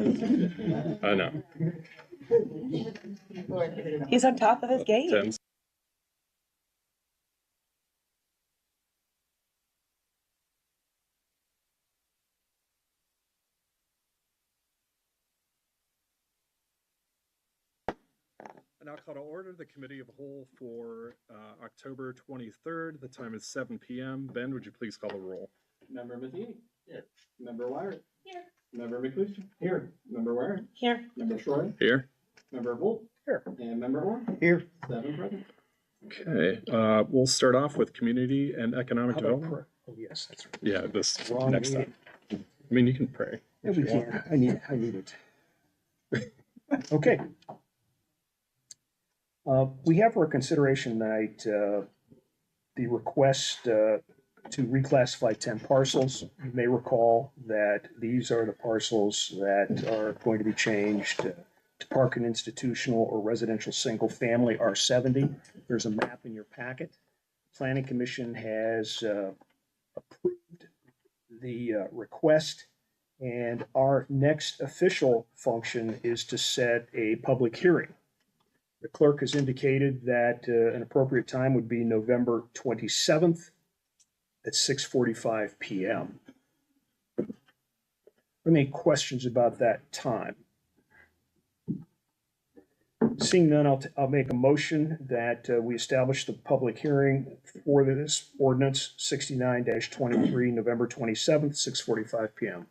I know. He's on top of his game. 10. I now call to order the Committee of the Whole for October 23rd. The time is 7 p.m. Ben, would you please call the roll? Member Matheny? Here. Member Wyatt? Here. Member McLeish? Here. Member Ware? Here. Member Shroy? Here. Member Volt? Here. And Member Orr? Here. 7 present. Okay, we'll start off with Community and Economic Development. Oh, yes, that's right. Yeah, this Wrong next meeting. time. I mean, you can pray. Yeah, we can. I need it. Okay. We have for consideration tonight the request to reclassify 10 parcels. You may recall that these are the parcels that are going to be changed to park and institutional or residential single family R70. There's a map in your packet. Planning Commission has approved the request, and our next official function is to set a public hearing. The clerk has indicated that an appropriate time would be November 27th at 6:45 p.m. Any questions about that time? Seeing none, I'll make a motion that we establish the public hearing for this ordinance 69-23, November 27th, 6:45 p.m.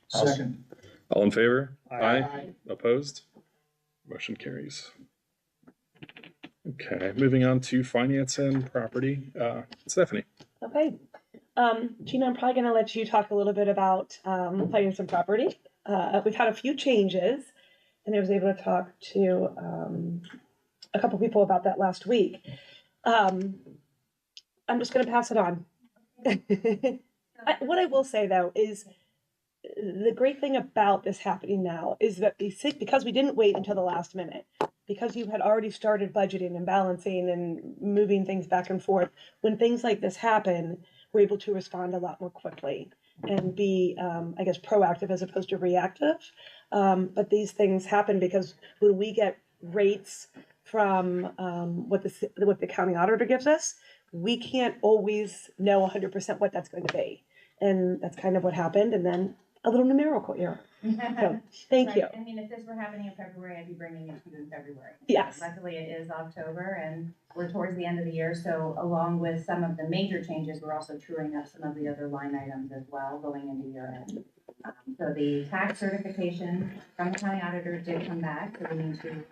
Second. All in favor? Aye. Opposed? Motion carries. Okay, moving on to Finance and Property. Stephanie. Okay. Gina, I'm probably going to let you talk a little bit about finance and property. We've had a few changes, and I was able to talk to a couple people about that last week. I'm just going to pass it on. What I will say, though, is the great thing about this happening now is that because we didn't wait until the last minute, because you had already started budgeting and balancing and moving things back and forth, when things like this happen, we're able to respond a lot more quickly and be, I guess, proactive as opposed to reactive. But these things happen because when we get rates from what the county auditor gives us, we can't always know 100% what that's going to be. And that's kind of what happened. And then a little numerical error. So, thank you. I mean, if this were happening in February, I'd be bringing it to you in February. Yes. Luckily, it is October, and we're towards the end of the year. So, along with some of the major changes, we're also truing up some of the other line items as well going into year end. So, the tax certification from the county auditor did come back. So, we need to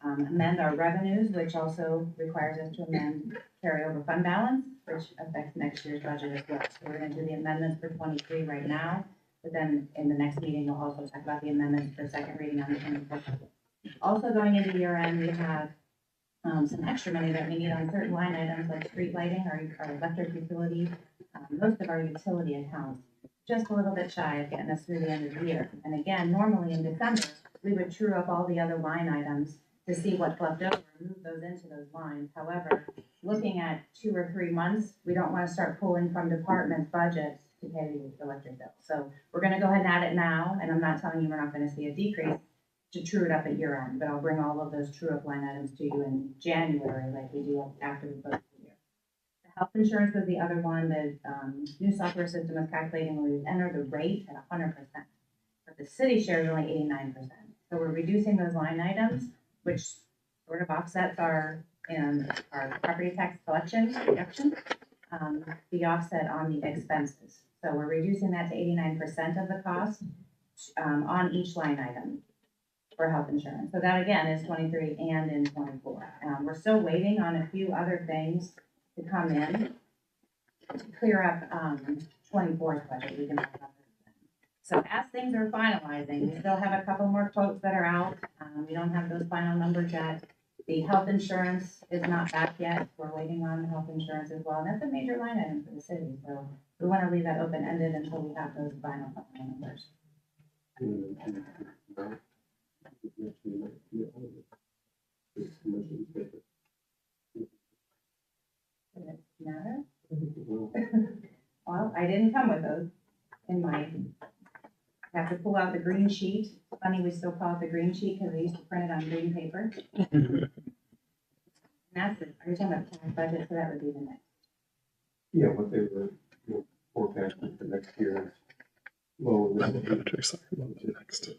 amend our revenues, which also requires us to amend carryover fund balance, which affects next year's budget as well. So, we're going to do the amendments for 23 right now. But then in the next meeting, we'll also talk about the amendments for second reading on the 24th. Also going into year end, we have some extra money that we need on certain line items like street lighting, our electric utilities, most of our utility accounts, just a little bit shy of getting us through the end of the year. And again, normally in December, we would true up all the other line items to see what's left over and move those into those lines. However, looking at 2 or 3 months, we don't want to start pulling from departments' budgets to pay the electric bill. So we're going to go ahead and add it now, and I'm not telling you we're not going to see a decrease to true it up at year end, but I'll bring all of those true up line items to you in January like we do after we close the year. The health insurance was the other one. The new software system is calculating when we enter the rate at 100%, but the city share is only 89%. So we're reducing those line items, which sort of offsets our property tax collection reduction, the offset on the expenses. So we're reducing that to 89% of the cost on each line item for health insurance. So that again is 23 and in 24. We're still waiting on a few other things to come in to clear up 24's budget. We can talk about that. So as things are finalizing, we still have a couple more quotes that are out. We don't have those final numbers yet. The health insurance is not back yet. We're waiting on the health insurance as well. And that's a major line item for the city. So we want to leave that open-ended until we have those final numbers. Does it matter? Well, I didn't come with those in my, I have to pull out the green sheet Funny, we still call it the green sheet because they used to print it on green paper. And that's it. Are you talking about tax budget? So that would be the next. Yeah, what they were, forecasting for next year. Lower than Next.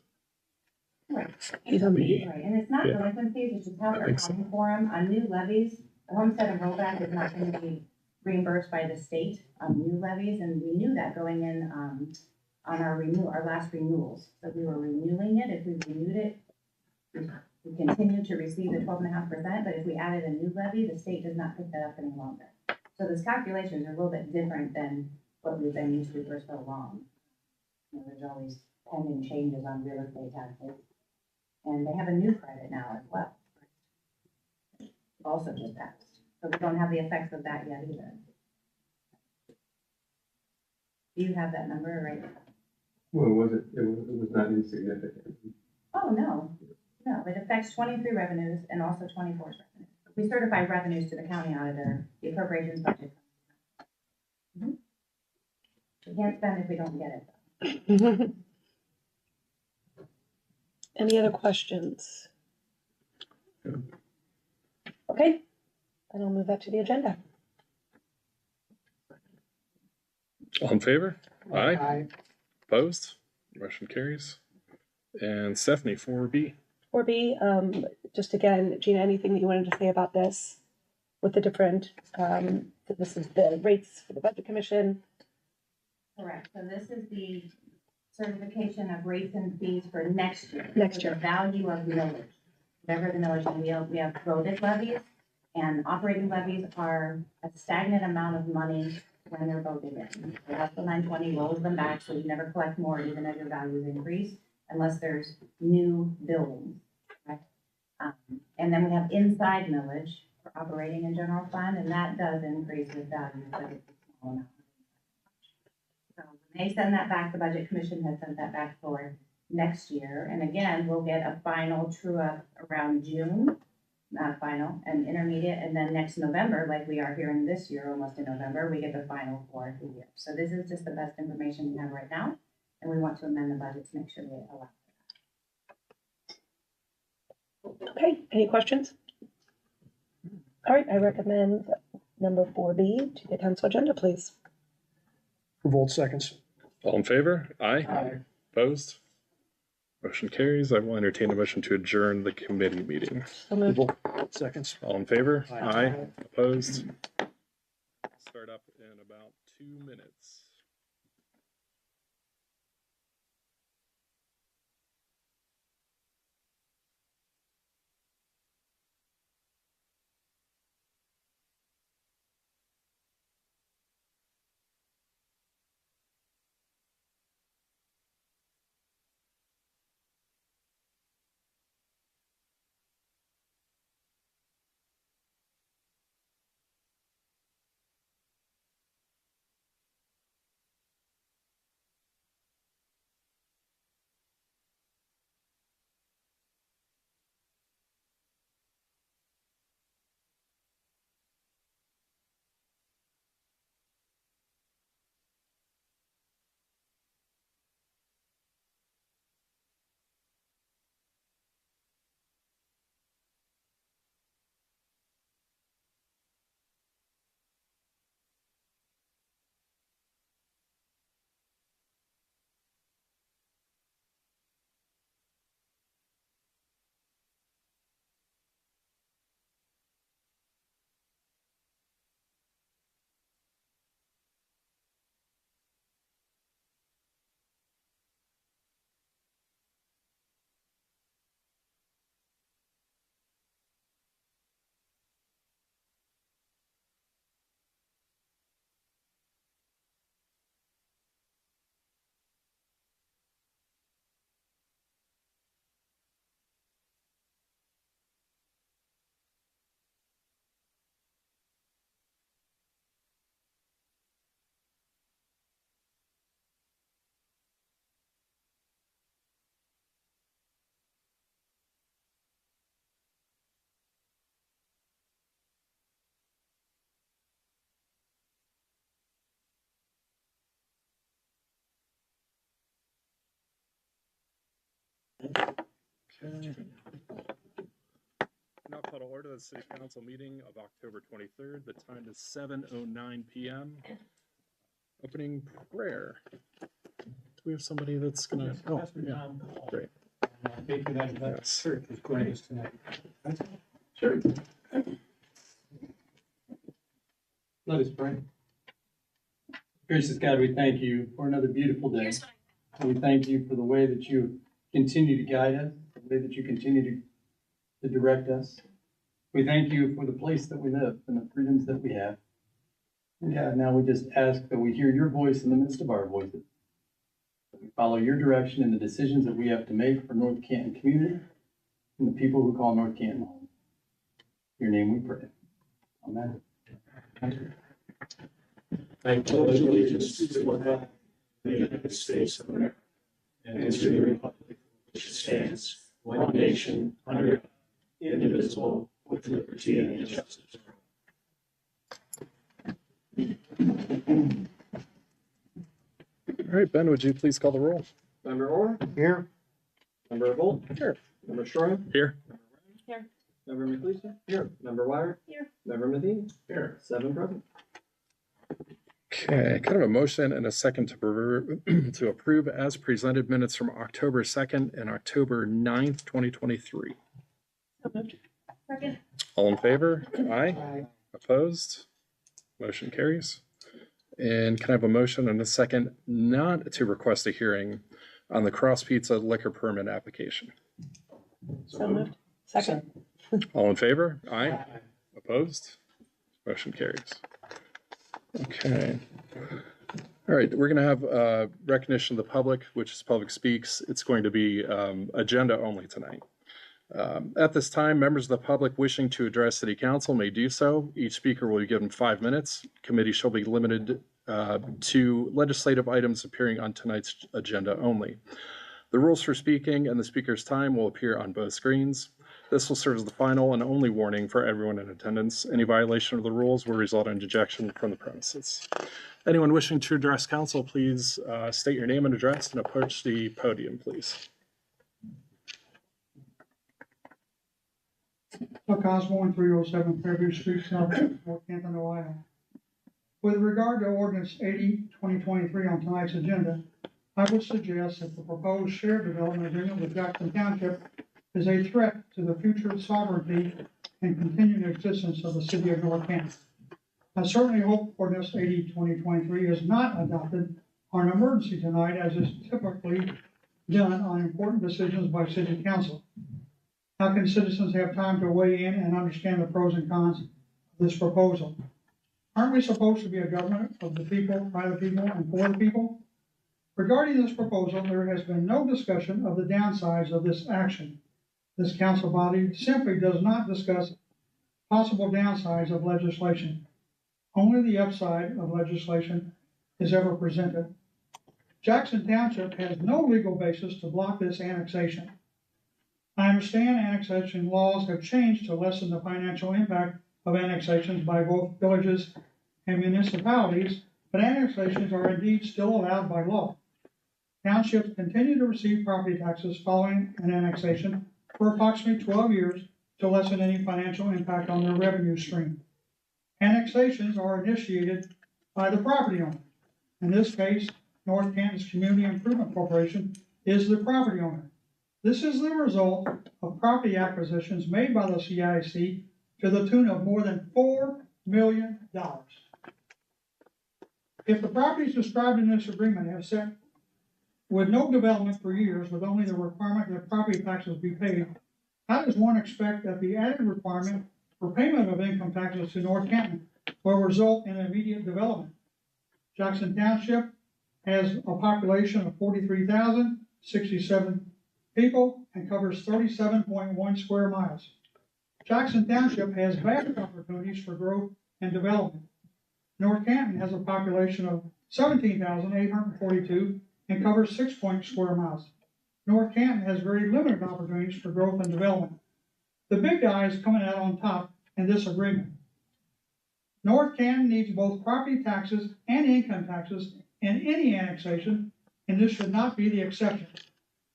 Right. He's on the. Right, and it's not Yeah. delinquencies, it's just how I they're think so. accounting for them. On new levies, the homestead and rollback is not gonna be reimbursed by the state on new levies, and we knew that going in, on our last renewals. So we were renewing it, if we renewed it, we continued to receive the 12.5%, but if we added a new levy, the state does not pick that up any longer. So those calculations are a little bit different than what we've been used to for so long. You know, there's always pending changes on real estate taxes. And they have a new credit now as well. Also just passed. So we don't have the effects of that yet either. Do you have that number right? Well, it was not insignificant. Oh, no. No, it affects 23 revenues and also 24 revenues. We certify revenues to the county auditor, the appropriations budget. Mhm. We can't spend if we don't get it, though. Any other questions? Okay, then I'll move that to the agenda. All in favor? Aye. Opposed? Motion carries. And Stephanie, 4B. 4B, just again, Gina, anything that you wanted to say about this with the different, this is the rates for the budget commission. Correct. So this is the certification of rates and fees for next year. Next So the value of millage. Whatever the millage, and we have voted levies, and operating levies are a stagnant amount of money when they're voted in. So that's the 920 rolls them back, so you never collect more even as your values increase, unless there's new buildings. Okay? And then we have inside millage for operating and general fund, and that does increase with value, but it's a small amount. So when they send that back, the budget commission has sent that back for next year. And again, we'll get a final true up around June, not final, and intermediate. And then next November, like we are here in this year, almost in November, we get the final for the year. So this is just the best information we have right now. And we want to amend the budget to make sure we allow for Okay, any questions? All right, I recommend number 4B to the council agenda, please. Revolt seconds. All in favor? Aye. Aye. Opposed? Motion carries. I will entertain a motion to adjourn the committee meeting. So moved. Revolt seconds. All in favor? Aye. Opposed? Start up in about 2 minutes. Okay. Now call to order the City Council meeting of October 23rd. The time is 7:09 p.m. Opening prayer. Do we have somebody that's gonna? Oh, yeah, great. Yes. Sure. Let us pray. Gracious God, we thank you for another beautiful day. We thank you for the way that you continue to guide us, the way that you continue to direct us. We thank you for the place that we live and the freedoms that we have. And God, now we just ask that we hear your voice in the midst of our voices. That we follow your direction in the decisions that we have to make for North Canton community and the people who call North Canton home. In your name we pray. Amen. I pledge allegiance to the flag of the United States of America and to the republic which stands, one nation, under God, indivisible, with liberty and justice for all. All right, Ben, would you please call the roll? Member Orr? Here. Member Volt? Here. Member Shroyer? Here. Here. Member McLeese? Here. Member Wire? Here. Member Matheny? Here. 7 present. Okay, kind of a motion and a second to approve as presented minutes from October 2nd and October 9th, 2023. So moved. Second. All in favor? Aye. Opposed? Motion carries. And can I have a motion and a second not to request a hearing on the Cross Pizza liquor permit application? So moved. Second. All in favor? Aye. Opposed? Motion carries. Okay. All right, we're going to have recognition of the public, which is Public Speaks. It's going to be agenda only tonight. At this time, members of the public wishing to address City Council may do so. Each speaker will be given 5 minutes. Committee shall be limited to legislative items appearing on tonight's agenda only. The rules for speaking and the speaker's time will appear on both screens. This will serve as the final and only warning for everyone in attendance. Any violation of the rules will result in ejection from the premises. Anyone wishing to address council, please state your name and address and approach the podium, please. Clerk Osborne, 307 Fairview Street, South, North Canton, Ohio. With regard to ordinance 80, 2023 on tonight's agenda, I would suggest that the proposed shared development agreement with Jackson Township is a threat to the future sovereignty and continuing existence of the city of North Canton. I certainly hope ordinance 80, 2023 is not adopted on an emergency tonight, as is typically done on important decisions by city council. How can citizens have time to weigh in and understand the pros and cons of this proposal? Aren't we supposed to be a government of the people, by the people, and for the people? Regarding this proposal, there has been no discussion of the downsides of this action. This council body simply does not discuss possible downsides of legislation. Only the upside of legislation is ever presented. Jackson Township has no legal basis to block this annexation. I understand annexation laws have changed to lessen the financial impact of annexations by both villages and municipalities, but annexations are indeed still allowed by law. Townships continue to receive property taxes following an annexation for approximately 12 years to lessen any financial impact on their revenue stream. Annexations are initiated by the property owner. In this case, North Canton's Community Improvement Corporation is the property owner. This is the result of property acquisitions made by the CIC to the tune of more than $4 million. If the properties described in this agreement have set with no development for years, with only the requirement that property taxes be paid, how does one expect that the added requirement for payment of income taxes to North Canton will result in immediate development? Jackson Township has a population of 43,067 people and covers 37.1 square miles. Jackson Township has vast opportunities for growth and development. North Canton has a population of 17,842 and covers 6 square miles. North Canton has very limited opportunities for growth and development. The big guy is coming out on top in this agreement. North Canton needs both property taxes and income taxes in any annexation, and this should not be the exception.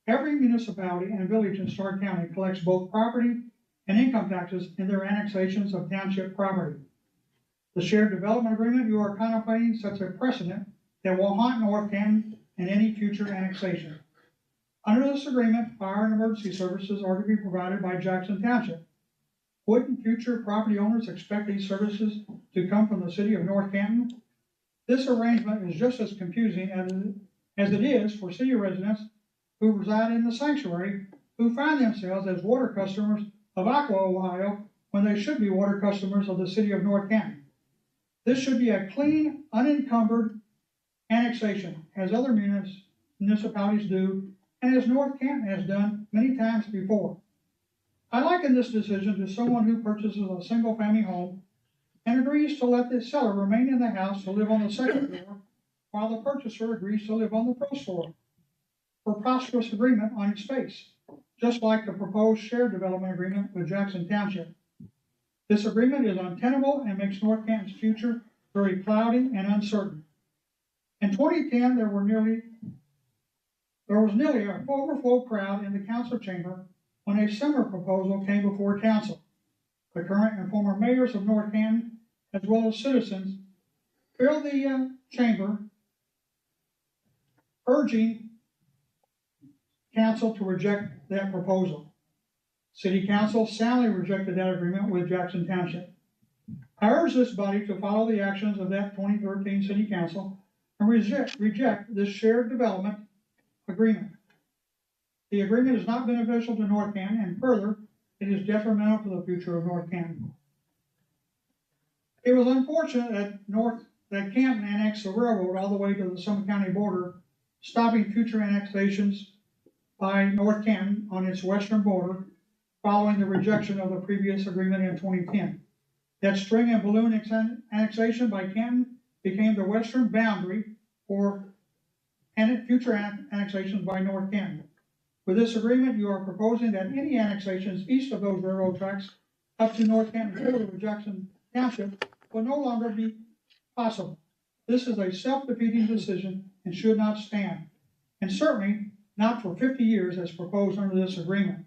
Every municipality and village in Stark County collects both property and income taxes in their annexations of township property. The shared development agreement you are contemplating sets a precedent that will haunt North Canton in any future annexation. Under this agreement, fire and emergency services are to be provided by Jackson Township. Wouldn't future property owners expect these services to come from the city of North Canton? This arrangement is just as confusing as it is for city residents who reside in the sanctuary, who find themselves as water customers of Aqua, Ohio, when they should be water customers of the city of North Canton. This should be a clean, unencumbered annexation, as other municipalities do, and as North Canton has done many times before. I liken this decision to someone who purchases a single-family home and agrees to let the seller remain in the house to live on the second floor, while the purchaser agrees to live on the first floor, for prosperous agreement on its space, just like the proposed shared development agreement with Jackson Township. This agreement is untenable and makes North Canton's future very cloudy and uncertain. In 2010, there was nearly an overflow crowd in the council chamber when a similar proposal came before council. The current and former mayors of North Canton, as well as citizens, filled the chamber, urging council to reject that proposal. City Council soundly rejected that agreement with Jackson Township. I urge this body to follow the actions of that 2013 City Council and reject this shared development agreement. The agreement is not beneficial to North Canton, and further, it is detrimental to the future of North Canton. It was unfortunate that Canton annexed the railroad all the way to the Summit County border, stopping future annexations by North Canton on its western border, following the rejection of the previous agreement in 2010. That string and balloon annexation by Canton became the western boundary for future annexations by North Canton. With this agreement, you are proposing that any annexations east of those railroad tracks up to North Canton border with Jackson Township will no longer be possible. This is a self-defeating decision and should not stand, and certainly not for 50 years as proposed under this agreement.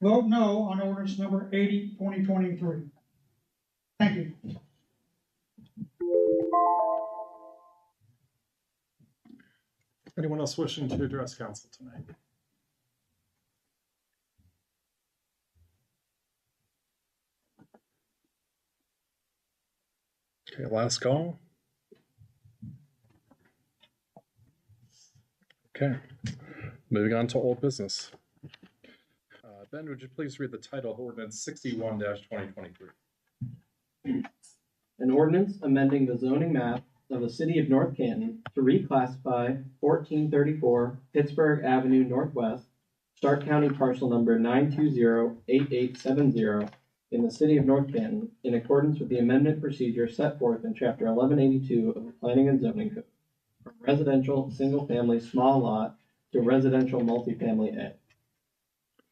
Vote no on ordinance number 80, 2023. Thank you. Anyone else wishing to address council tonight? Okay, last call. Okay, moving on to old business. Ben, would you please read the title of ordinance 61-2023? An ordinance amending the zoning map of the city of North Canton to reclassify 1434 Pittsburgh Avenue Northwest, Stark County parcel number 9208870 in the city of North Canton in accordance with the amendment procedure set forth in chapter 1182 of the Planning and Zoning Code, from residential single-family small lot to residential multifamily A.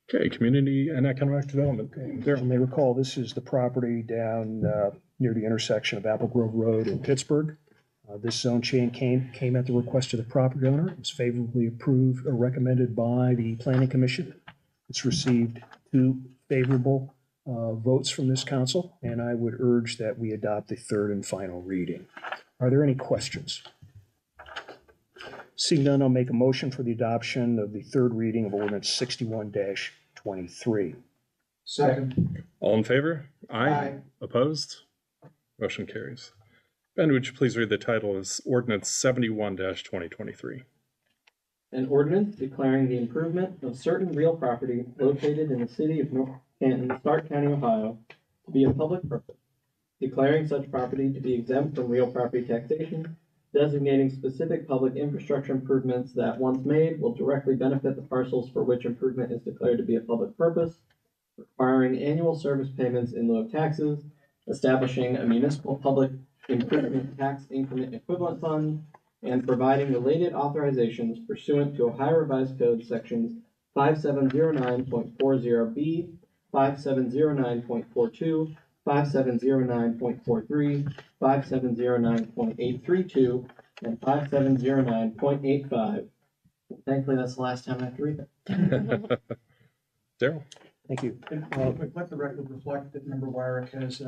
Okay, community and economic development. There, you may recall, this is the property down near the intersection of Apple Grove Road and Pittsburgh. This zone change came at the request of the property owner. It was favorably approved or recommended by the Planning Commission. It's received 2 favorable votes from this council, and I would urge that we adopt the third and final reading. Are there any questions? Seeing none, I'll make a motion for the adoption of the third reading of ordinance 61-23. Second. All in favor? Aye. Opposed? Motion carries. Ben, would you please read the title as ordinance 71-2023? An ordinance declaring the improvement of certain real property located in the city of North Canton, Stark County, Ohio, to be a public purpose, declaring such property to be exempt from real property taxation, designating specific public infrastructure improvements that, once made, will directly benefit the parcels for which improvement is declared to be a public purpose, requiring annual service payments in lieu of taxes, establishing a municipal public improvement tax increment equivalent fund, and providing related authorizations pursuant to Ohio Revised Code sections 5709.40B, 5709.42, 5709.43, 5709.832, and 5709.85, Thankfully, that's the last time I have to read it. Daryl? Thank you. Let the record reflect that Member Wyrick has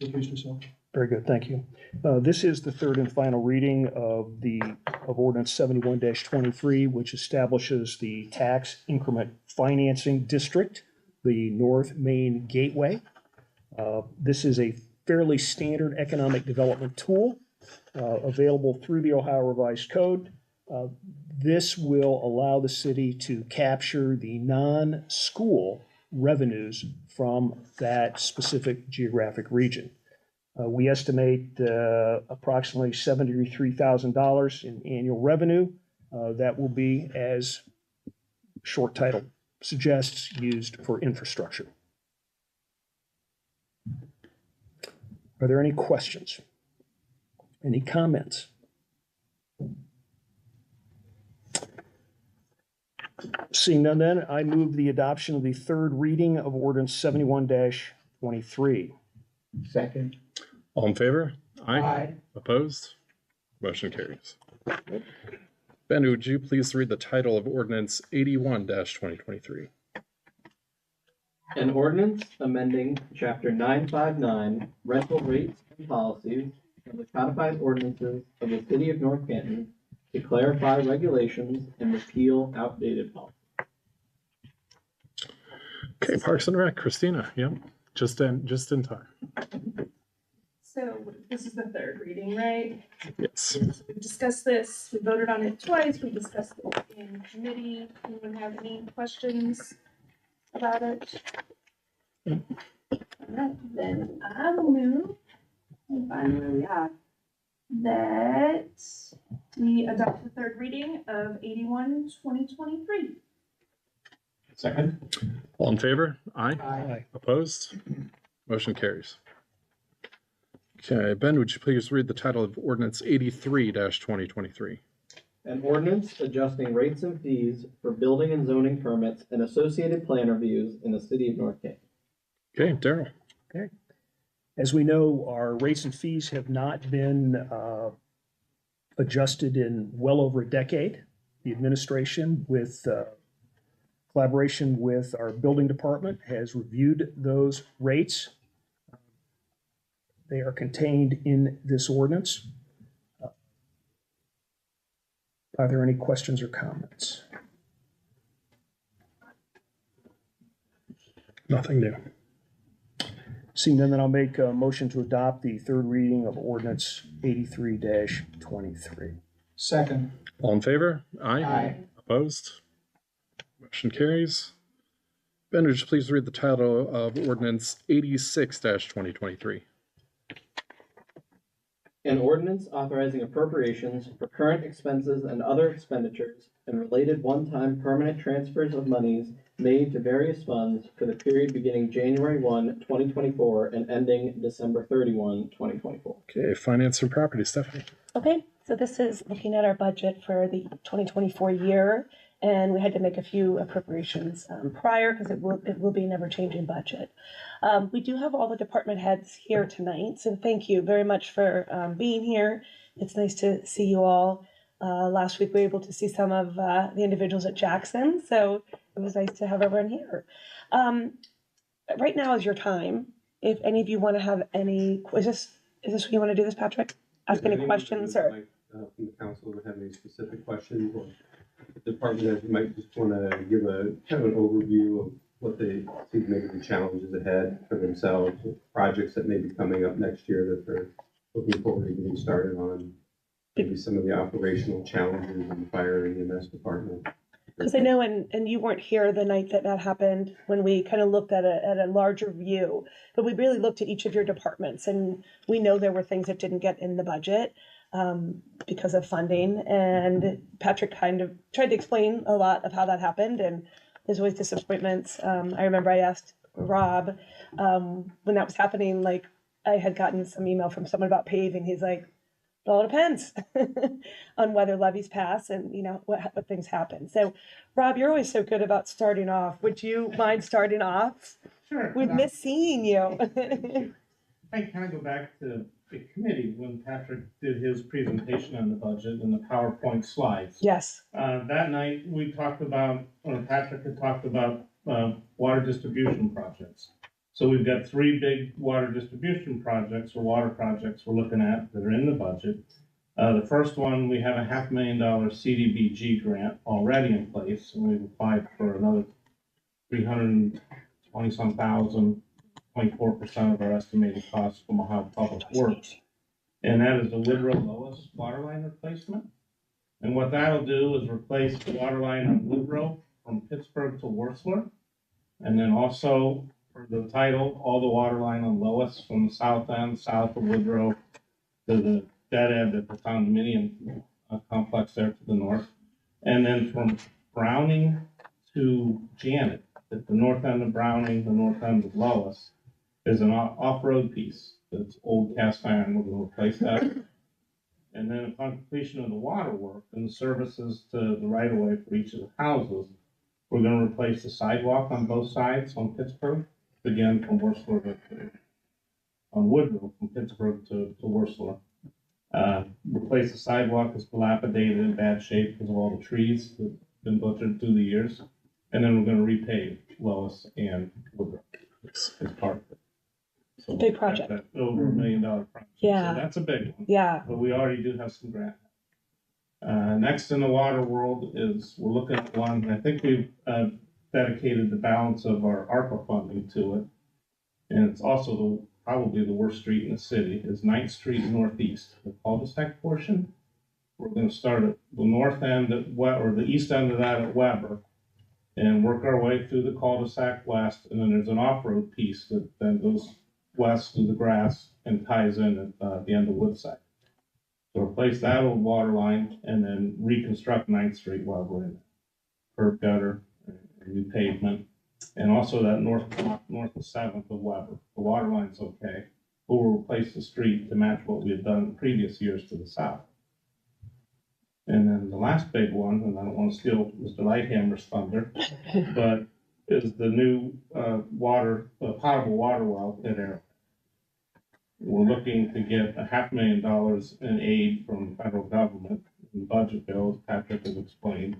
recused himself. Very good, thank you. This is the third and final reading of ordinance 71-23, which establishes the tax increment financing district, the North Main Gateway. This is a fairly standard economic development tool available through the Ohio Revised Code. This will allow the city to capture the non-school revenues from that specific geographic region. We estimate approximately $73,000 in annual revenue. That will be, as short title suggests, used for infrastructure. Are there any questions? Any comments? Seeing none then, I move the adoption of the third reading of ordinance 71-23. Second. All in favor? Aye. Opposed? Motion carries. Ben, would you please read the title of ordinance 81-2023? An ordinance amending chapter 959 rental rates and policies of the codified ordinances of the city of North Canton to clarify regulations and repeal outdated policies. Okay, Parks and Rec, Christina, yep, just in time. So this is the third reading, right? Yes. We discussed this, we voted on it twice, we discussed it in committee. Anyone have any questions about it? Alright, then I will move, and find where we are, that we adopt the third reading of 81-2023. Second. All in favor? Aye. Aye. Opposed? Motion carries. Okay, Ben, would you please read the title of ordinance 83-2023? An ordinance adjusting rates and fees for building and zoning permits and associated plan reviews in the city of North Canton. Okay, Daryl. As we know, our rates and fees have not been adjusted in well over a decade. The administration, with collaboration with our building department, has reviewed those rates. They are contained in this ordinance. Are there any questions or comments? Nothing new. Seeing none, then I'll make a motion to adopt the third reading of ordinance 83-23. Second. All in favor? Aye. Aye. Opposed? Motion carries. Ben, would you please read the title of ordinance 86-2023? An ordinance authorizing appropriations for current expenses and other expenditures and related one-time permanent transfers of monies made to various funds for the period beginning January 1, 2024 and ending December 31, 2024. Okay, Finance and Property, Stephanie. Okay, so this is looking at our budget for the 2024 year, and we had to make a few appropriations prior because it will be an ever-changing budget. We do have all the department heads here tonight, so thank you very much for being here. It's nice to see you all. Last week we were able to see some of the individuals at Jackson, so it was nice to have everyone here. Right now is your time. If any of you want to have any, is this what you want to do this, Patrick? Ask any questions or? From the council would have any specific questions, or the department heads might just want to give a kind of an overview of what they see maybe the challenges ahead for themselves, projects that may be coming up next year that they're looking forward to getting started on, maybe some of the operational challenges in the fire and EMS department. Because I know, and you weren't here the night that happened when we kind of looked at a larger view, but we really looked at each of your departments, and we know there were things that didn't get in the budget because of funding. And Patrick kind of tried to explain a lot of how that happened, and there's always disappointments. I remember I asked Rob when that was happening, like I had gotten some email from someone about paving. He's like, it all depends on whether levies pass and, you know, what things happen. So, Rob, you're always so good about starting off. Would you mind starting off? Sure. We'd miss seeing you. I kind of go back to the committee when Patrick did his presentation on the budget and the PowerPoint slides. Yes. That night, we talked about, or Patrick had talked about, water distribution projects. So we've got 3 big water distribution projects or water projects we're looking at that are in the budget. The first one, we have a $500,000 CDBG grant already in place, and we've applied for another 320-some thousand, 24% of our estimated costs from Ohio Public Works. And that is the Woodrow Lois water line replacement. And what that'll do is replace the water line on Woodrow from Pittsburgh to Whistler. And then also, for the title, all the water line on Lois from the south end, south of Woodrow, to the dead end at the condominium complex there to the north. And then from Browning to Janet, at the north end of Browning, the north end of Lois, is an off-road piece. That's old cast iron, we're gonna replace that. And then upon completion of the water work and the services to the right of way for each of the houses, we're gonna replace the sidewalk on both sides on Pittsburgh, again from Whistler to, on Woodrow, from Pittsburgh to Whistler. Replace the sidewalk that's dilapidated in bad shape because of all the trees that have been butchered through the years. And then we're gonna repave Lois and Woodrow as part of it. So Big project. that's over $1 million project. Yeah. So that's a big one. Yeah. But we already do have some grant. Next in the water world is, we're looking at one, and I think we've dedicated the balance of our ARPA funding to it. And it's also probably the worst street in the city, is 9th Street Northeast, the cul-de-sac portion. We're gonna start at the north end at or the east end of that at Weber, and work our way through the cul-de-sac west, and then there's an off-road piece that then goes west through the grass and ties in at the end of Woodside. So replace that old water line and then reconstruct 9th Street while we're in it. Curb gutter, and new pavement, and also that north of 7th of Weber. The water line's okay, but we'll replace the street to match what we had done in previous years to the south. And then the last big one, and I don't want to steal Mr. Lighthammer's thunder, but is the new potable water well at Arrowhead. We're looking to get $500,000 in aid from the federal government in the budget bill, as Patrick has explained.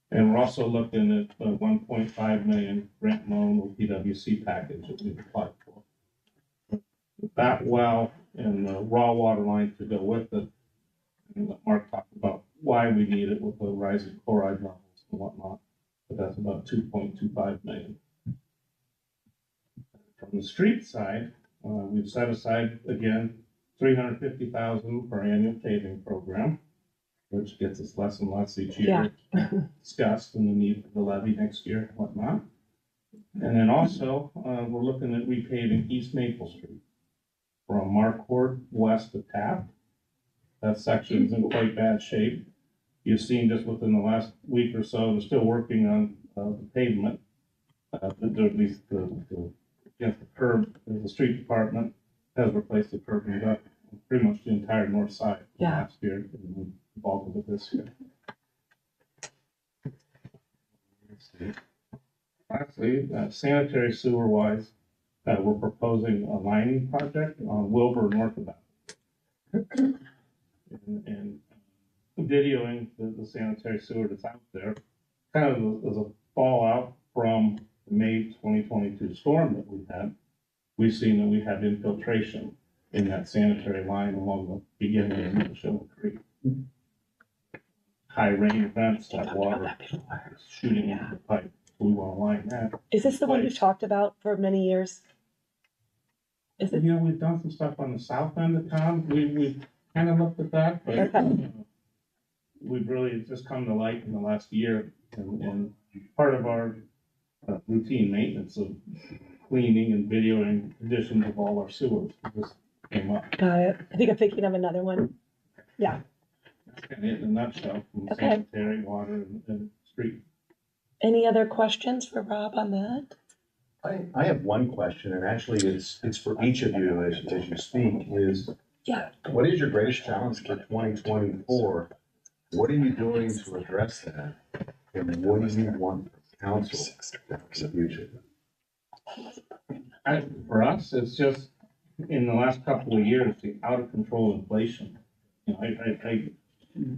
And we're also looking at a $1.5 million grant loan or PWC package that we've applied for. That well and the raw water line to go with it. And Mark talked about why we need it with the rising chloride levels and whatnot. But that's about $2.25 million. From the street side, we've set aside, again, $350,000 for our annual paving program, which gets us less and less each year. Discussed and the need for the levy next year and whatnot. And then also, we're looking at repaving East Maple Street from Marquardt west of Taft. That section is in quite bad shape. You've seen just within the last week or so, they're still working on the pavement. At least against the curb, the street department has replaced the curb and got pretty much the entire north side last year, and we involved with this year. Lastly, sanitary sewer wise, we're proposing a lining project on Wilbur north of that. And videoing the sanitary sewer that's out there, kind of as a fallout from the May 2022 storm that we had. We've seen that we have infiltration in that sanitary line along the beginning of Michelle Creek. High rain events, that water is shooting into the pipe. We want to line that. Is this the one you talked about for many years? Is it? You know, we've done some stuff on the south end of town. We've kind of looked at that, but we've really just come to light in the last year. And part of our routine maintenance of cleaning and videoing conditions of all our sewers just came up. Got it. I think I'm thinking of another one. Yeah. That's kind of it in a nutshell, from Okay. sanitary, water, and street. Any other questions for Rob on that? I have one question, and actually it's for each of you as you speak, is what is your greatest challenge for 2024? What are you doing to address that? And what do you want from council for the future? For us, it's just in the last couple of years, the out of control inflation. You know,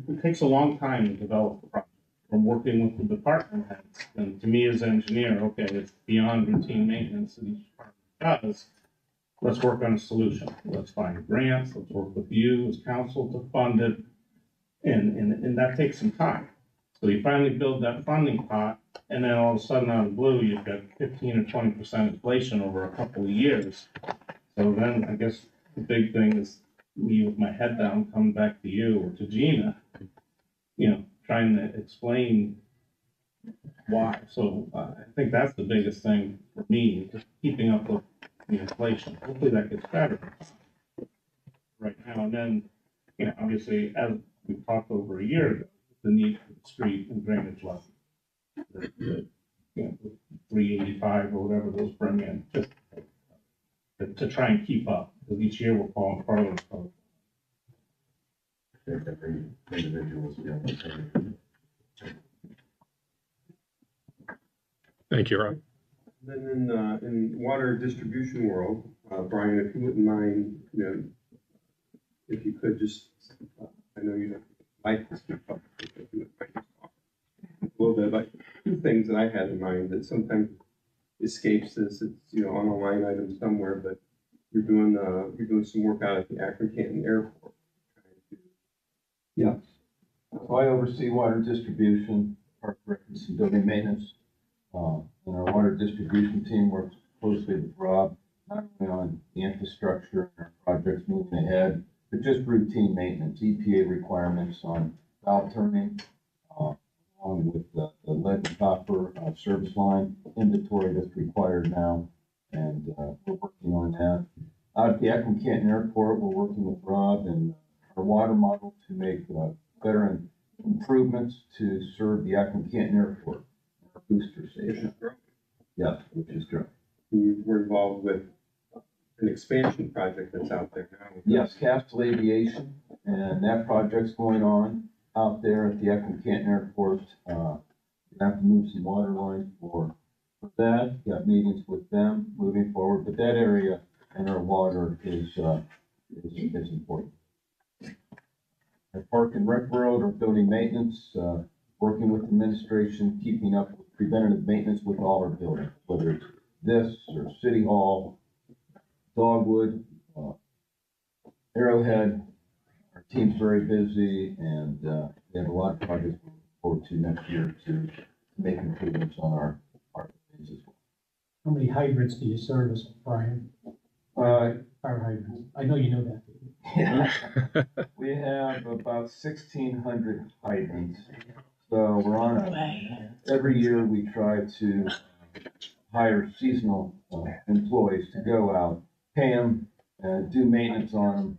it takes a long time to develop a project. From working with the department heads, and to me as engineer, okay, it's beyond routine maintenance that each department does. Let's work on a solution. Let's find grants. Let's work with you as council to fund it, and that takes some time. So you finally build that funding pot, and then all of a sudden out of the blue, you've got 15 or 20% inflation over a couple of years. So then I guess the big thing is me with my head down, coming back to you or to Gina, you know, trying to explain why. So I think that's the biggest thing for me, just keeping up with the inflation. Hopefully that gets better right now. And then, you know, obviously, as we talked over a year ago, the need for the street and drainage levy. You know, 385 or whatever those bring in, just to try and keep up, because each year we're falling farther and farther. Every individual's feeling. Thank you, Rob. Then in water distribution world, Brian, if you wouldn't mind, you know, if you could just, I know you don't like to speak up, if you would like to talk a little bit about two things that I had in mind that sometimes escapes this. It's, you know, on a line item somewhere, but you're doing some work out at the Akron Canton Airport. Yeah. So I oversee water distribution, park records, and building maintenance. And our water distribution team works closely with Rob, not only on the infrastructure and our projects moving ahead, but just routine maintenance, EPA requirements on valve turning, along with the lead and copper service line inventory that's required now. And we're working on that. Out at the Akron Canton Airport, we're working with Rob and our water model to make better improvements to serve the Akron Canton Airport. Our booster station. Yeah, which is great. You were involved with an expansion project that's out there now. Yes, Castle Aviation, and that project's going on out there at the Akron Canton Airport. We have to move some water lines for that. Got meetings with them moving forward, but that area and our water is important. Our park and rec road, our building maintenance, working with administration, keeping up with preventative maintenance with all our buildings, whether it's this or City Hall, Dogwood, Arrowhead. Our team's very busy, and we have a lot of projects to look forward to next year to make improvements on our buildings as well. How many hydrants do you service, Brian? Fire hydrants. I know you know that. Yeah. We have about 1,600 hydrants. So we're on it. Every year we try to hire seasonal employees to go out, pay them, do maintenance on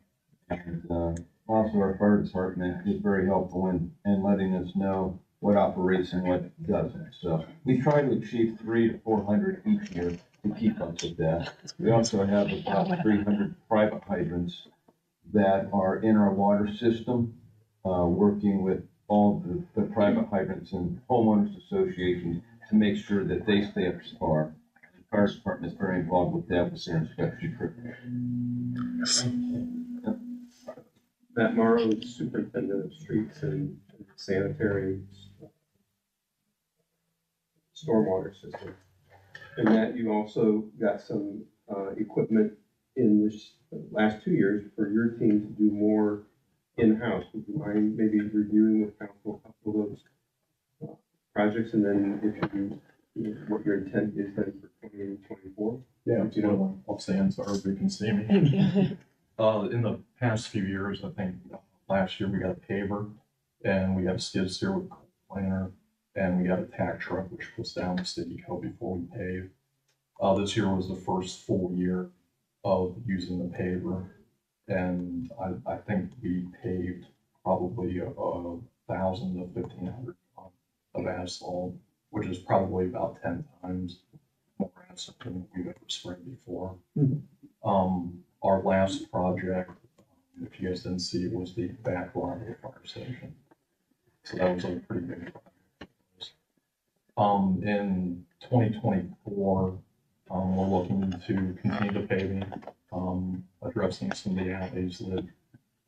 them. And also our fire department is very helpful in letting us know what operates and what doesn't. So we try to achieve 300 to 400 each year to keep up with that. We also have about 300 private hydrants that are in our water system, working with all the private hydrants and homeowners associations to make sure that they stay up to par. The fire department is very involved with that with their inspection crew. Matt Morrow is superintendent of streets and sanitary stormwater system. And Matt, you also got some equipment in this last 2 years for your team to do more in-house. Would you mind maybe reviewing with council a couple of those projects, and then if you what your intent is then for 2024? Yeah, you know, I'll stand so everybody can see me. Thank you. In the past few years, I think last year we got a paver, and we got a skid steer with a coal planer, and we got a tack truck which puts down the city code before we pave. This year was the first full year of using the paver, and I think we paved probably 1,000 to 1,500 tons of asphalt, which is probably about 10 times more asphalt than we've ever sprayed before. Our last project, if you guys didn't see, it was the back line of the fire station. So that was a pretty big project. In 2024, We're looking to continue the paving, addressing some of the alleys that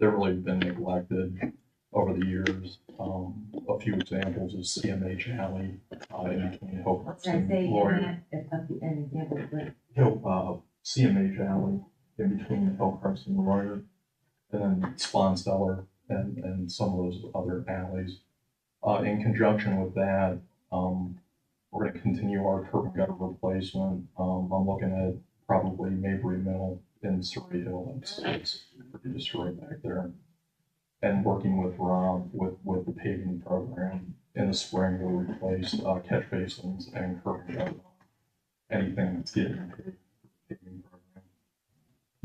really been neglected over the years. A few examples is CMH Alley, in between Hillcrest Can I and say Lawyer. an example, but CMH Alley in between Hillcrest and Lawyer, and then Sponseller and some of those other alleys. In conjunction with that, we're gonna continue our curb and gutter replacement. I'm looking at probably Mabry Mill in Surrey Hill. It's pretty destroyed back there. And working with Rob with the paving program in the spring to replace catch basins and curb and gutter. Anything that's getting into the paving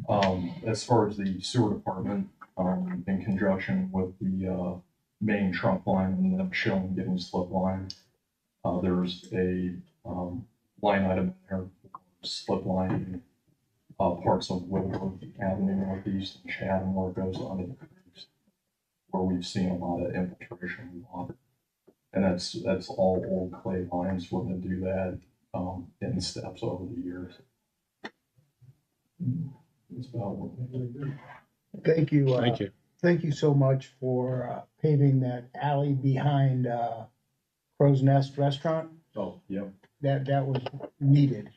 program. As far as the sewer department, in conjunction with the main trunk line and the showing getting slip line, there's a line item in there, slip line, parts of Woodward Avenue Northeast and Chatham where it goes under the creeks, where we've seen a lot of infiltration of water. And that's all old clay lines. We're gonna do that in steps over the years. That's about what we're gonna do. Thank you. Thank you. Thank you so much for paving that alley behind Crow's Nest Restaurant. Oh, yep. That was needed.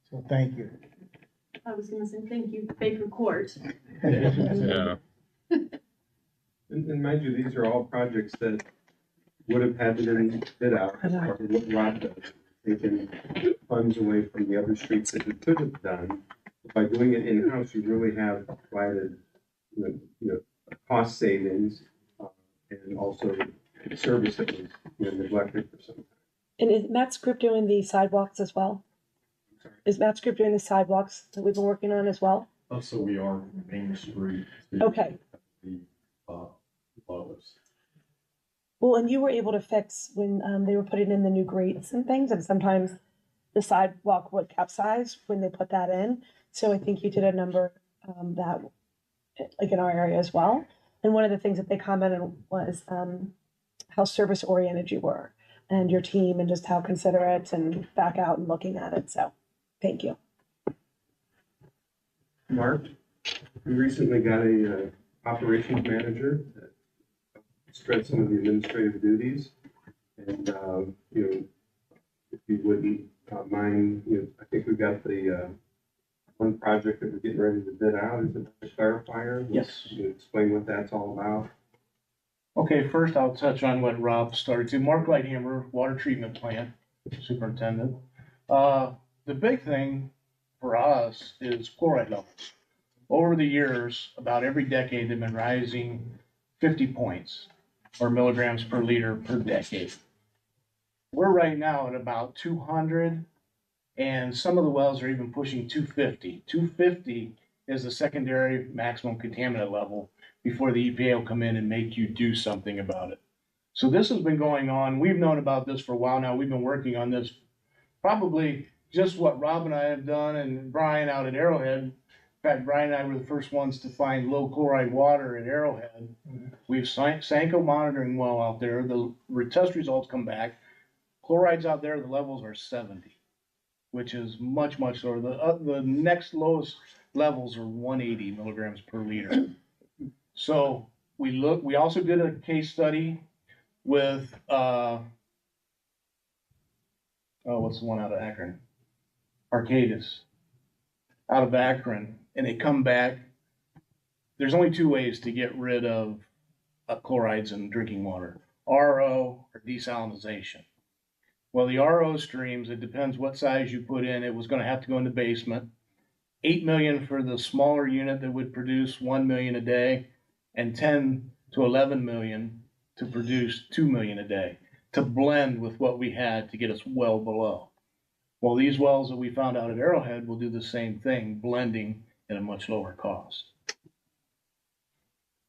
So thank you. I was gonna say thank you, Baker Court. Yeah. And mind you, these are all projects that would have had to be bid out as part of what Rob does. Taking funds away from the other streets that we could have done. By doing it in-house, you really have provided, cost savings, and also service that was, neglected for some time. And is Matt's group doing the sidewalks as well? Is Matt's group doing the sidewalks that we've been working on as well? So we are Main Street. Okay. The lowest. Well, and you were able to fix when they were putting in the new grates and things, and sometimes the sidewalk would capsize when they put that in. So I think you did a number that, like in our area as well. And one of the things that they commented was how service oriented you were and your team and just how considerate and back out and looking at it. So thank you. Mark, we recently got a operations manager that spread some of the administrative duties. And, if you wouldn't mind, I think we've got the one project that we're getting ready to bid out. Is it the clarifier? Yes. Can you explain what that's all about? Okay, first I'll touch on what Rob started to. Mark Lighthammer, Water Treatment Plant Superintendent. The big thing for us is chloride levels. Over the years, about every decade, they've been rising 50 points or milligrams per liter per decade. We're right now at about 200, and some of the wells are even pushing 250. 250 is the secondary maximum contaminant level before the EPA will come in and make you do something about it. So this has been going on. We've known about this for a while now. We've been working on this, probably just what Rob and I have done and Brian out at Arrowhead. In fact, Brian and I were the first ones to find low chloride water at Arrowhead. We've sank a monitoring well out there. The test results come back. Chlorides out there, the levels are 70, which is much, much lower. The next lowest levels are 180 milligrams per liter. So we also did a case study with, what's the one out of Akron? Arcadis, out of Akron, and they come back. There's only two ways to get rid of chlorides in drinking water, RO or desalinization. Well, the RO streams, it depends what size you put in. It was going to have to go in the basement. 8 million for the smaller unit that would produce 1 million a day, and 10 to 11 million to produce 2 million a day, to blend with what we had to get us well below. Well, these wells that we found out at Arrowhead will do the same thing, blending at a much lower cost.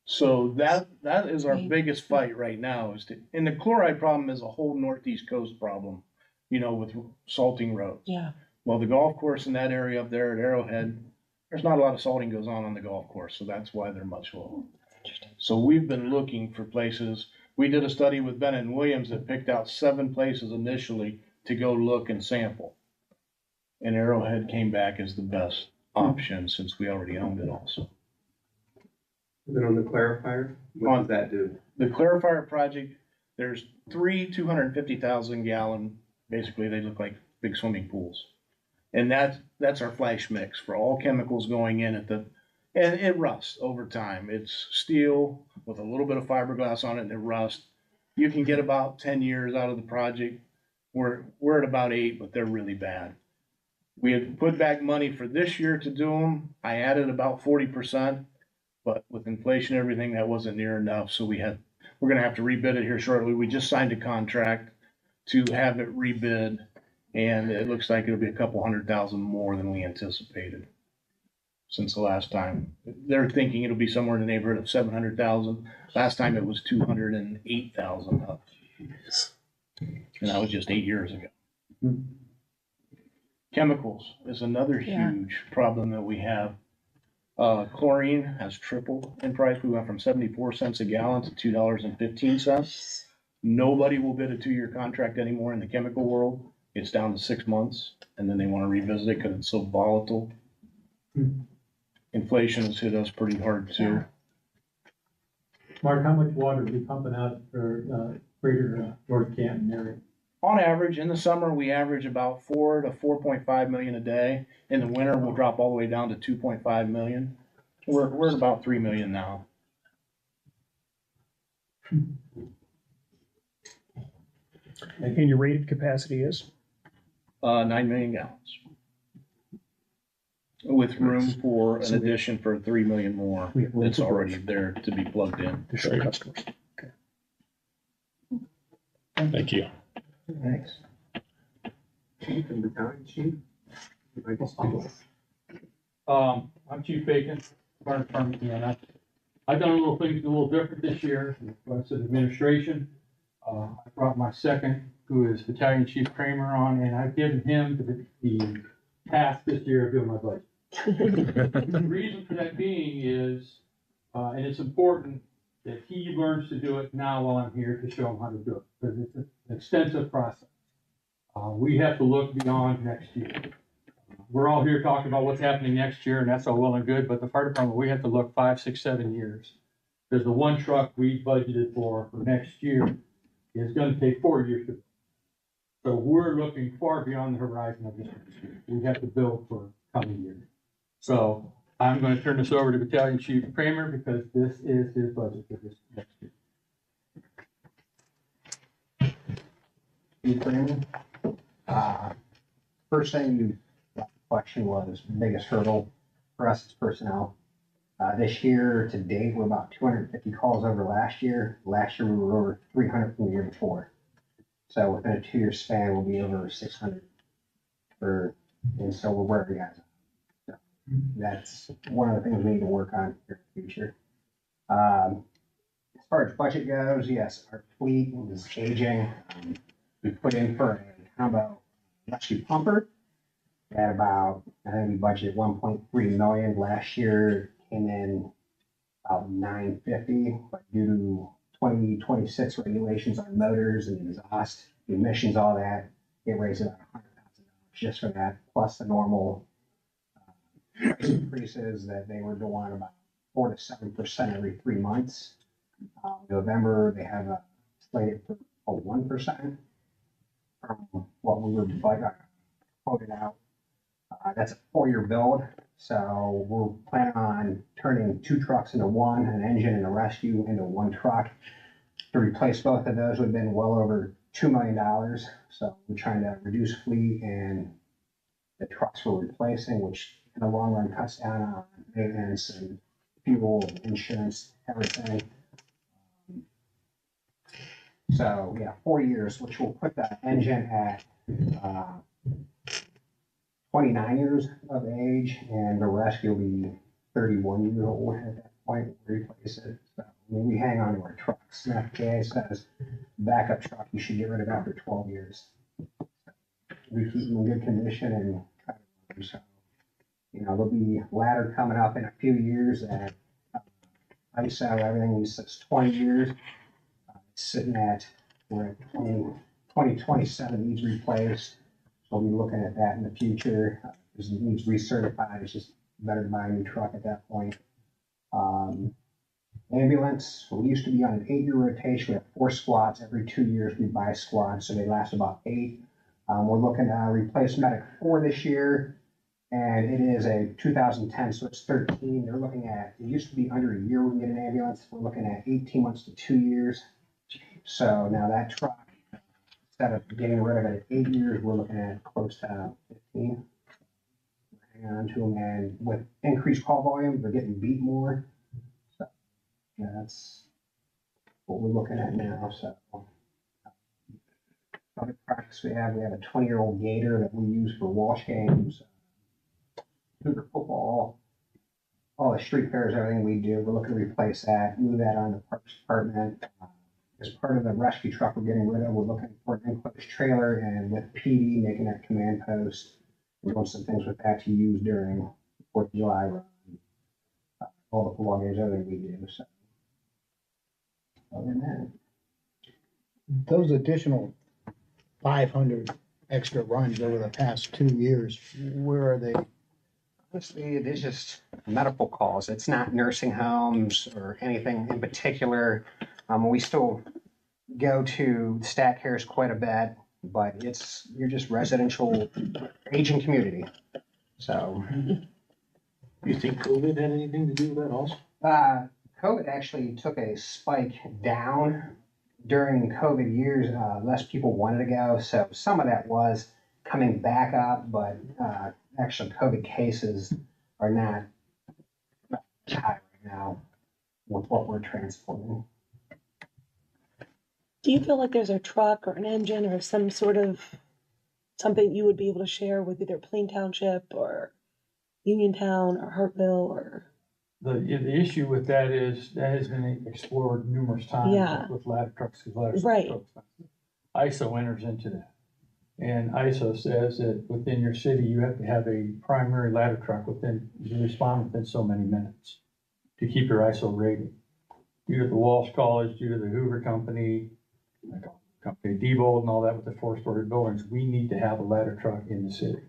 So that is our biggest fight right now, and the chloride problem is a whole Northeast coast problem, with salting roads. Yeah. Well, the golf course in that area up there at Arrowhead, there's not a lot of salting goes on the golf course, so that's why they're much lower. So we've been looking for places. We did a study with Bennett and Williams that picked out 7 places initially to go look and sample. and Arrowhead came back as the best option since we already owned it also. Then on the clarifier, what does that do? The clarifier project, there's 3 250,000 gallon, basically they look like big swimming pools. And that's our flash mix for all chemicals going in and it rusts over time. It's steel with a little bit of fiberglass on it and it rusts. You can get about 10 years out of the project. We're at about 8, but they're really bad. We had put back money for this year to do them. I added about 40%, but with inflation and everything, that wasn't near enough. So we're gonna have to rebid it here shortly. We just signed a contract to have it rebid, and it looks like it'll be a couple $100,000 more than we anticipated since the last time. They're thinking it'll be somewhere in the neighborhood of 700,000. Last time it was 208,000 up. And that was just 8 years ago. Chemicals is another huge problem that we have. Chlorine has tripled in price. We went from 74 cents a gallon to $2.15. Nobody will bid a 2-year contract anymore in the chemical world. It's down to 6 months, and then they want to revisit it because it's so volatile. Inflation has hit us pretty hard too. Mark, how much water are we pumping out for greater North Canton area? On average, in the summer, we average about 4 to 4.5 million a day. In the winter, we'll drop all the way down to 2.5 million. We're at about 3 million now. And your rated capacity is? 9 million gallons. With room for an addition for 3 million more. It's already there to be plugged in. Additional customers. Okay. Thank you. Thanks. Chief and battalion chief? I'm Chief Bacon, Fire Department, and I've done a little things a little different this year with administration. I brought my second, who is Battalion Chief Kramer, on, and I've given him the task this year of doing my budget. The reason for that being is, and it's important that he learns to do it now while I'm here to show him how to do it, because it's an extensive process. We have to look beyond next year. We're all here talking about what's happening next year, and that's all well and good, but the fire department, we have to look 5, 6, 7 years. Because the one truck we budgeted for next year is gonna take 4 years to build. So we're looking far beyond the horizon of this next year. We have to build for coming years. So I'm gonna turn this over to Battalion Chief Kramer, because this is his budget for this next year. Chief Kramer, first thing the question was, biggest hurdle for us is personnel. This year to date, we're about 250 calls over last year. Last year, we were over 300 from the year before. So within a 2-year span, we'll be over 600 and so we're wearing guys out. So that's one of the things we need to work on for the future. As far as budget goes, yes, our fleet is aging. We put in for a combo rescue pumper at about, I think we budgeted 1.3 million. Last year came in about 950, but due to 2026 regulations on motors and exhaust emissions, all that, it raised about $100,000 just for that, plus the normal price increases that they were doing about 4 to 7% every 3 months. November, they have a slated for a 1% from what we were quoted out. That's a 4-year build. So we're planning on turning 2 trucks into one, an engine and a rescue into one truck. To replace both of those would have been well over $2 million. So we're trying to reduce fleet and the trucks we're replacing, which in the long run cuts down on maintenance and fuel, insurance, everything. So yeah, 4 years, which will put the engine at 29 years of age, and the rescue will be 31 years old at that point. We'll replace it. So we hang on to our trucks. And FPA says backup truck you should get rid of after 12 years. We keep them in good condition and try to run them. So, you know, there'll be ladder coming up in a few years at ISO, everything says 20 years. Sitting at, we're at 2027 needs replaced. we'll be looking at that in the future. Because it needs recertified, it's just better to buy a new truck at that point. Ambulance, we used to be on an 8-year rotation. We have 4 squats. Every 2 years we buy squats, so they last about 8. We're looking to replace Medic 4 this year, and it is a 2010, so it's 13. They're looking at, it used to be under a year we can get an ambulance. We're looking at 18 months to 2 years. So now that truck, instead of getting rid of it at 8 years, we're looking at close to 15. Hang on to them, and with increased call volume, they're getting beat more. So yeah, that's what we're looking at now. So other projects we have a 20-year-old Gator that we use for Walsh games, Cougar football, all the street fairs, everything we do. We're looking to replace that, move that on the Parks Department. As part of the rescue truck we're getting rid of, we're looking for an enclosed trailer, and with PD making that command post, we're doing some things with that to use during 4th of July run, all the football games, everything we do. So other than that, Those additional 500 extra runs over the past 2 years, where are they? honestly, it's just medical calls. It's not nursing homes or anything in particular. We still go to stat cares quite a bit, but you're just residential aging community. So, You think COVID had anything to do with that also? COVID actually took a spike down during COVID years. Less people wanted to go, so some of that was coming back up, but actually COVID cases are not high right now with what we're transporting. Do you feel like there's a truck or an engine or some sort of something you would be able to share with either Plain Township or Uniontown or Hartville or? The issue with that is, that has been explored numerous times Yeah. with ladder trucks, because ladder trucks Right. are so expensive. ISO enters into that. And ISO says that within your city, you have to have a primary ladder truck you respond within so many minutes to keep your ISO rating. Due to the Walsh College, due to the Hoover Company, Diebold and all that with the 4-story buildings, we need to have a ladder truck in the city.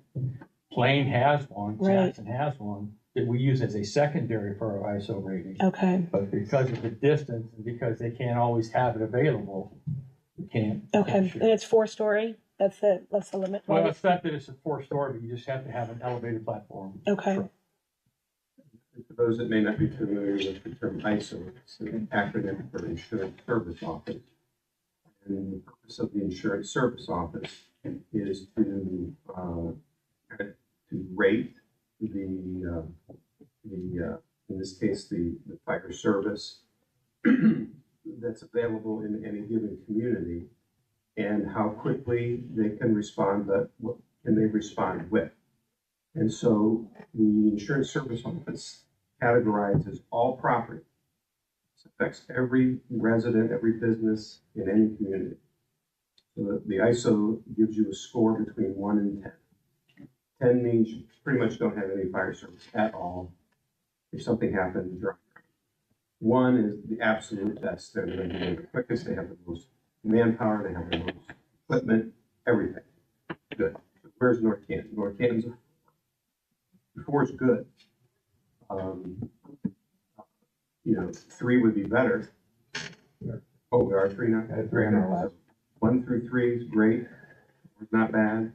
Plain has one, Right. Jackson has one, that we use as a secondary for our ISO rating. Okay. But because of the distance and because they can't always have it available, we can't. Okay. And it's 4-story. That's the limit. Well, right? it's not that it's a 4-story, but you just have to have an elevated platform. Okay. For those that may not be familiar with the term ISO, it's an acronym for Insurance Service Office. And the purpose of the Insurance Service Office is to rate the in this case, the fire service that's available in any given community, and how quickly they can respond, but what can they respond with? And so the Insurance Service Office categorizes all property. This affects every resident, every business in any community. So the ISO gives you a score between 1 and 10. 10 means you pretty much don't have any fire service at all. If something happens, you're on. 1 is the absolute best. They're going to be the quickest. They have the most manpower. They have the most equipment. Everything. Good. Where's North Canton? North Canton's a 4 is good. 3 would be better. Oh, we are 3 now? 3 now. 1 through 3 is great. It's not bad.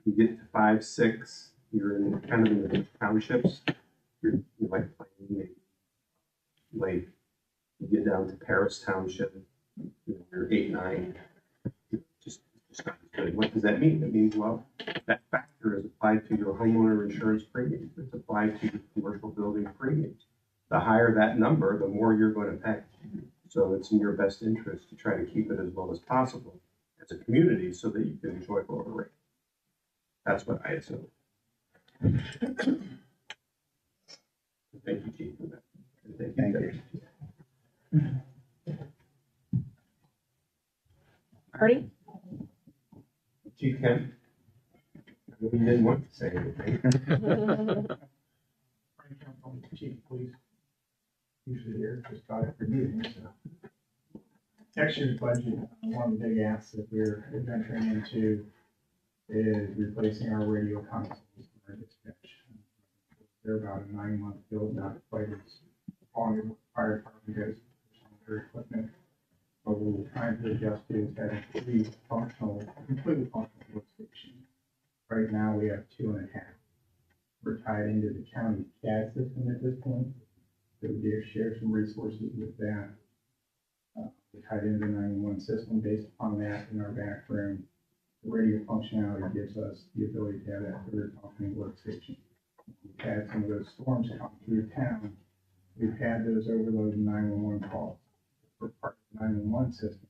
You get to 5, 6, you're in kind of in the townships. You're like Plain, Lake. You get down to Paris Township. You're 8, 9. Just not as good. What does that mean? It means, well, that factor is applied to your homeowner insurance premium. It's applied to your commercial building premiums. The higher that number, the more you're going to pay. So it's in your best interest to try to keep it as low as possible as a community so that you can enjoy lower rates. That's what I assume. Thank you, Chief, for that. And thank you. Artie? Chief Kent? I really didn't want to say anything. Chief, please. Usually here, just got it for meetings. So. Next year's budget, one of the big asks that we're venturing into is replacing our radio consoles for our dispatch. They're about a 9-month build, not quite as long as the fire department does for some of their equipment. But what we're trying to adjust to is having completely functional workstations. Right now, we have 2.5. We're tied into the county CAD system at this point. So we did share some resources with that. We're tied into the 911 system based upon that in our back room. The radio functionality gives us the ability to have that third functioning workstation. We've had some of those storms come through town. We've had those overload 911 calls. For part of the 911 system,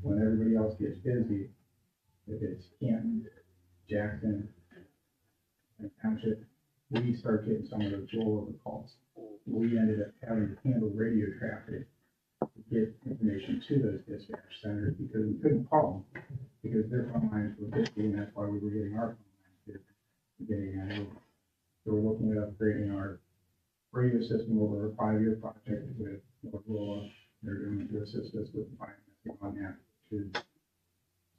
when everybody else gets busy, if it's Canton, Jackson, and Township, we start getting some of those rollover calls. We ended up having to handle radio traffic to get information to those dispatch centers because we couldn't call them because their phone lines were busy, and that's why we were getting our phone lines busy. Getting that over. So we're looking at upgrading our radio system over a 5-year project with Motorola. They're going to assist us with financing on that, which is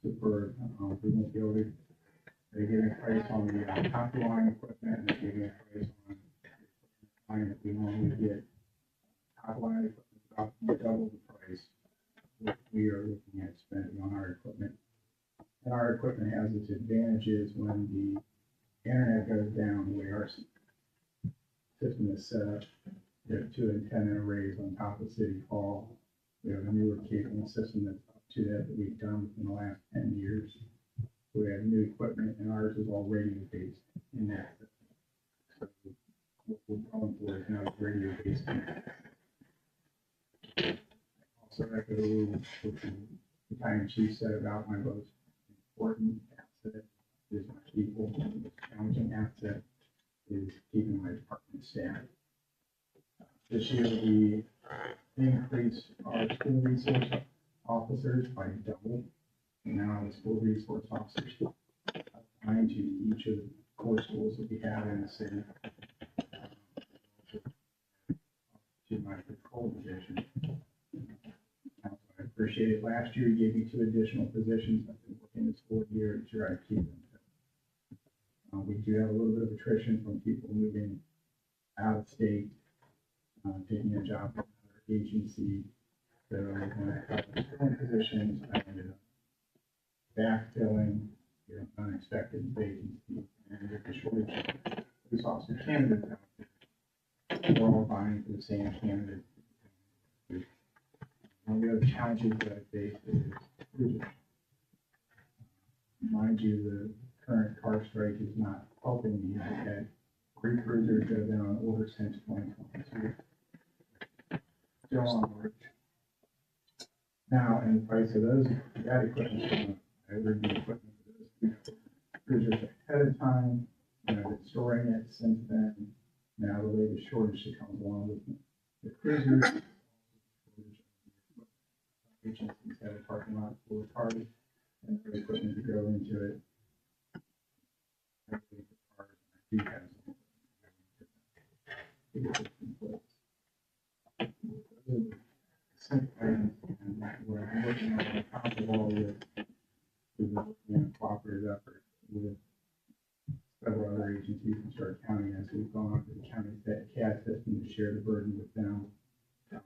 super. We won't be able to. They're giving a price on the top line equipment, and they're giving a price on the line that we normally get. Top line equipment about double the price what we are looking at spending on our equipment. And our equipment has its advantages when the internet goes down. The way our system is set up, we have 2 antenna arrays on top of City Hall. We have a newer cabling system that's up to that we've done within the last 10 years. So we have new equipment, and ours is all radio based in that system. So what we're going for is now radio based. Also echo what the time chief said about my most important asset is my people. The most challenging asset is keeping my department staffed. This year we increased our school resource officers by double. And now the school resource officers assigned to each of the core schools that we have in the city. To my patrol division. I appreciate it. Last year, you gave me 2 additional positions. I've been working this 4 year to try to keep them. We do have a little bit of attrition from people moving out of state, taking a job from another agency. So when I got the current positions, I ended up backfilling, unexpected vacancies, and with the shortage of police officer candidates out there, we're all vying for the same candidate. One of the other challenges that I face is cruisers. Mind you, the current car strike is not helping me. I've had 3 cruisers that have been on order since 2022. Still on order. Now, and the price of that equipment, I ordered the equipment for those cruisers ahead of time, and I've been storing it since then. Now the latest shortage that comes along with the cruisers. Agencies have a parking lot full of cars and the equipment to go into it. I do have some to get it in place. Simple items, and what I'm working on top of all this is a cooperative effort with several other agencies in Stark County as we've gone on to the county's CAD system to share the burden with them.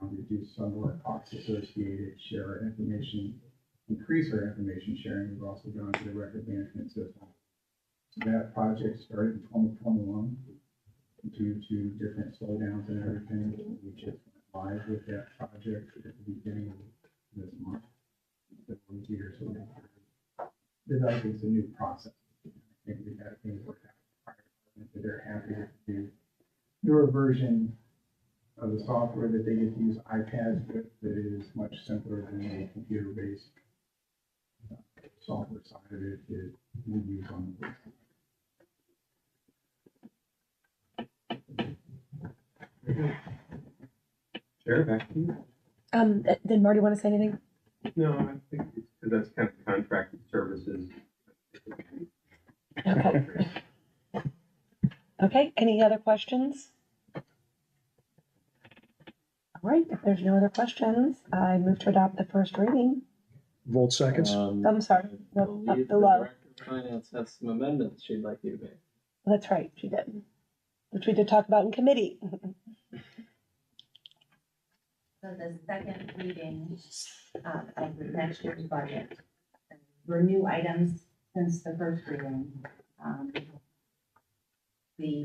Reduce some of our costs associated, share our information, increase our information sharing. We've also gone to the record management system. So that project started in 2021 due to different slowdowns and everything. We just went live with that project at the beginning of this month. Developing some new process. I think we got things worked out. They're happy to do newer version of the software that they get to use iPads with that is much simpler than a computer-based software side of it that we use on the website. Chair, back to you. Did Marty want to say anything? No, I think that's kind of contracted services. Okay. Okay, any other questions? All right, if there's no other questions, I move to adopt the first reading. Volt seconds. I'm sorry, the low. Finance has some amendments she'd like you to make. That's right, she did, which we did talk about in committee. So the second reading of the next year's budget, were new items since the first reading. The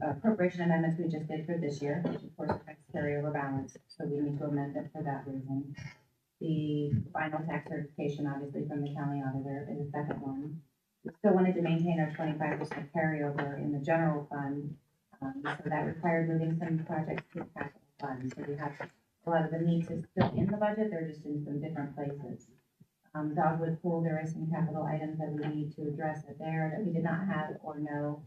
appropriation amendments we just did for this year, which of course affects carryover balance, so we need to amend it for that reason. The final tax certification, obviously from the county auditor, is the second one. We still wanted to maintain our 25% carryover in the general fund, so that required moving some projects to the capital fund. So we have a lot of the needs is still in the budget, they're just in some different places. Dogwood Pool, there are some capital items that we need to address there that we did not have or know.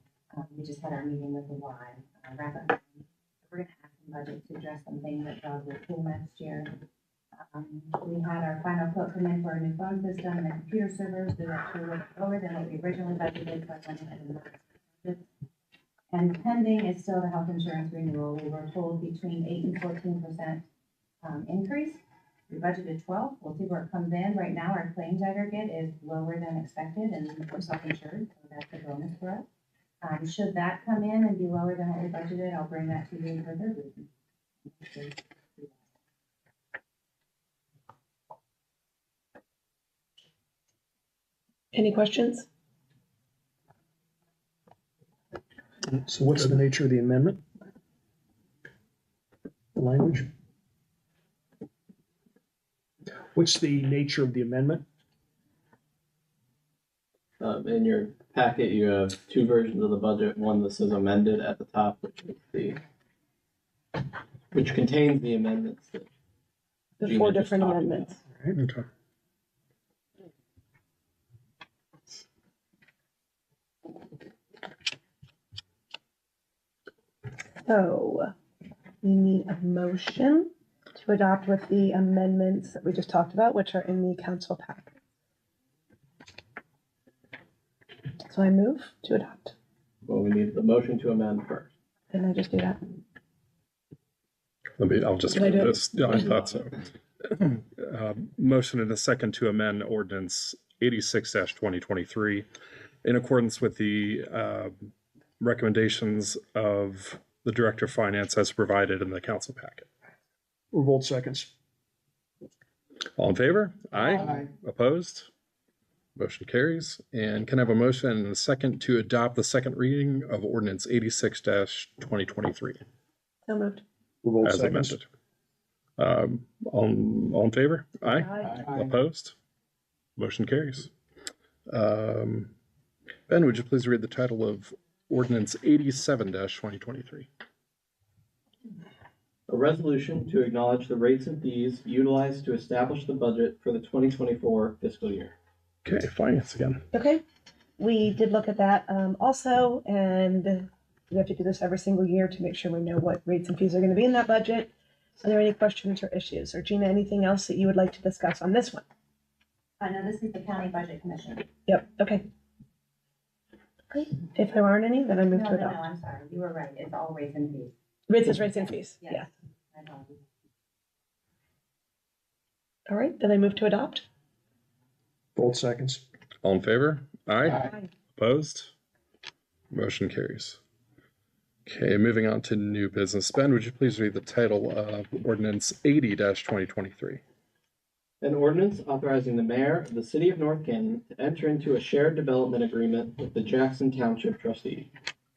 We just had our meeting with the Y. We're gonna have some budget to address some things at Dogwood Pool next year. We had our final quote come in for a new phone system and computer servers. They're actually a little lower than what we originally budgeted, so I went ahead and lowered it. And pending is still the health insurance renewal. We were told between 8 and 14% increase. We budgeted 12. We'll see where it comes in. Right now, our claims aggregate is lower than expected, and we're self-insured, so that's a bonus for us. Should that come in and be lower than what we budgeted, I'll bring that to you for third reading. Any questions? So what's the nature of the amendment? The language? What's the nature of the amendment? In your packet, you have two versions of the budget. One that says amended at the top, which contains the amendments. The 4 different amendments. Okay. So we need a motion to adopt with the amendments that we just talked about, which are in the council packet. So I move to adopt. Well, we need the motion to amend first. Didn't I just do that? I'll just Did I do do it? this. Yeah, I thought so. Motion and a second to amend ordinance 86-2023 in accordance with the recommendations of the Director of Finance as provided in the council packet. Revolt seconds. All in favor? Aye. Opposed? Motion carries. And can I have a motion and a second to adopt the second reading of ordinance 86-2023 So moved. Revolt as seconds. amended? All in favor? Aye. Aye. Opposed? Motion carries. Ben, would you please read the title of ordinance 87-2023? A resolution to acknowledge the rates and fees utilized to establish the budget for the 2024 fiscal year. Okay, finance again. Okay, we did look at that also, and we have to do this every single year to make sure we know what rates and fees are going to be in that budget. Are there any questions or issues? Or Gina, anything else that you would like to discuss on this one? I know this is the county budget commission. Yep, okay. Great. If there aren't any, then I move No, to no, no, adopt. I'm sorry. You were right. It's all rates and fees. Rates and fees, Yes. yeah. I apologize. All right, then I move to adopt. Revolt seconds. All in favor? Aye. Aye. Opposed? Motion carries. Okay, moving on to new business. Ben, would you please read the title of ordinance 80-2023? An ordinance authorizing the mayor of the city of North Canton to enter into a shared development agreement with the Jackson Township trustee.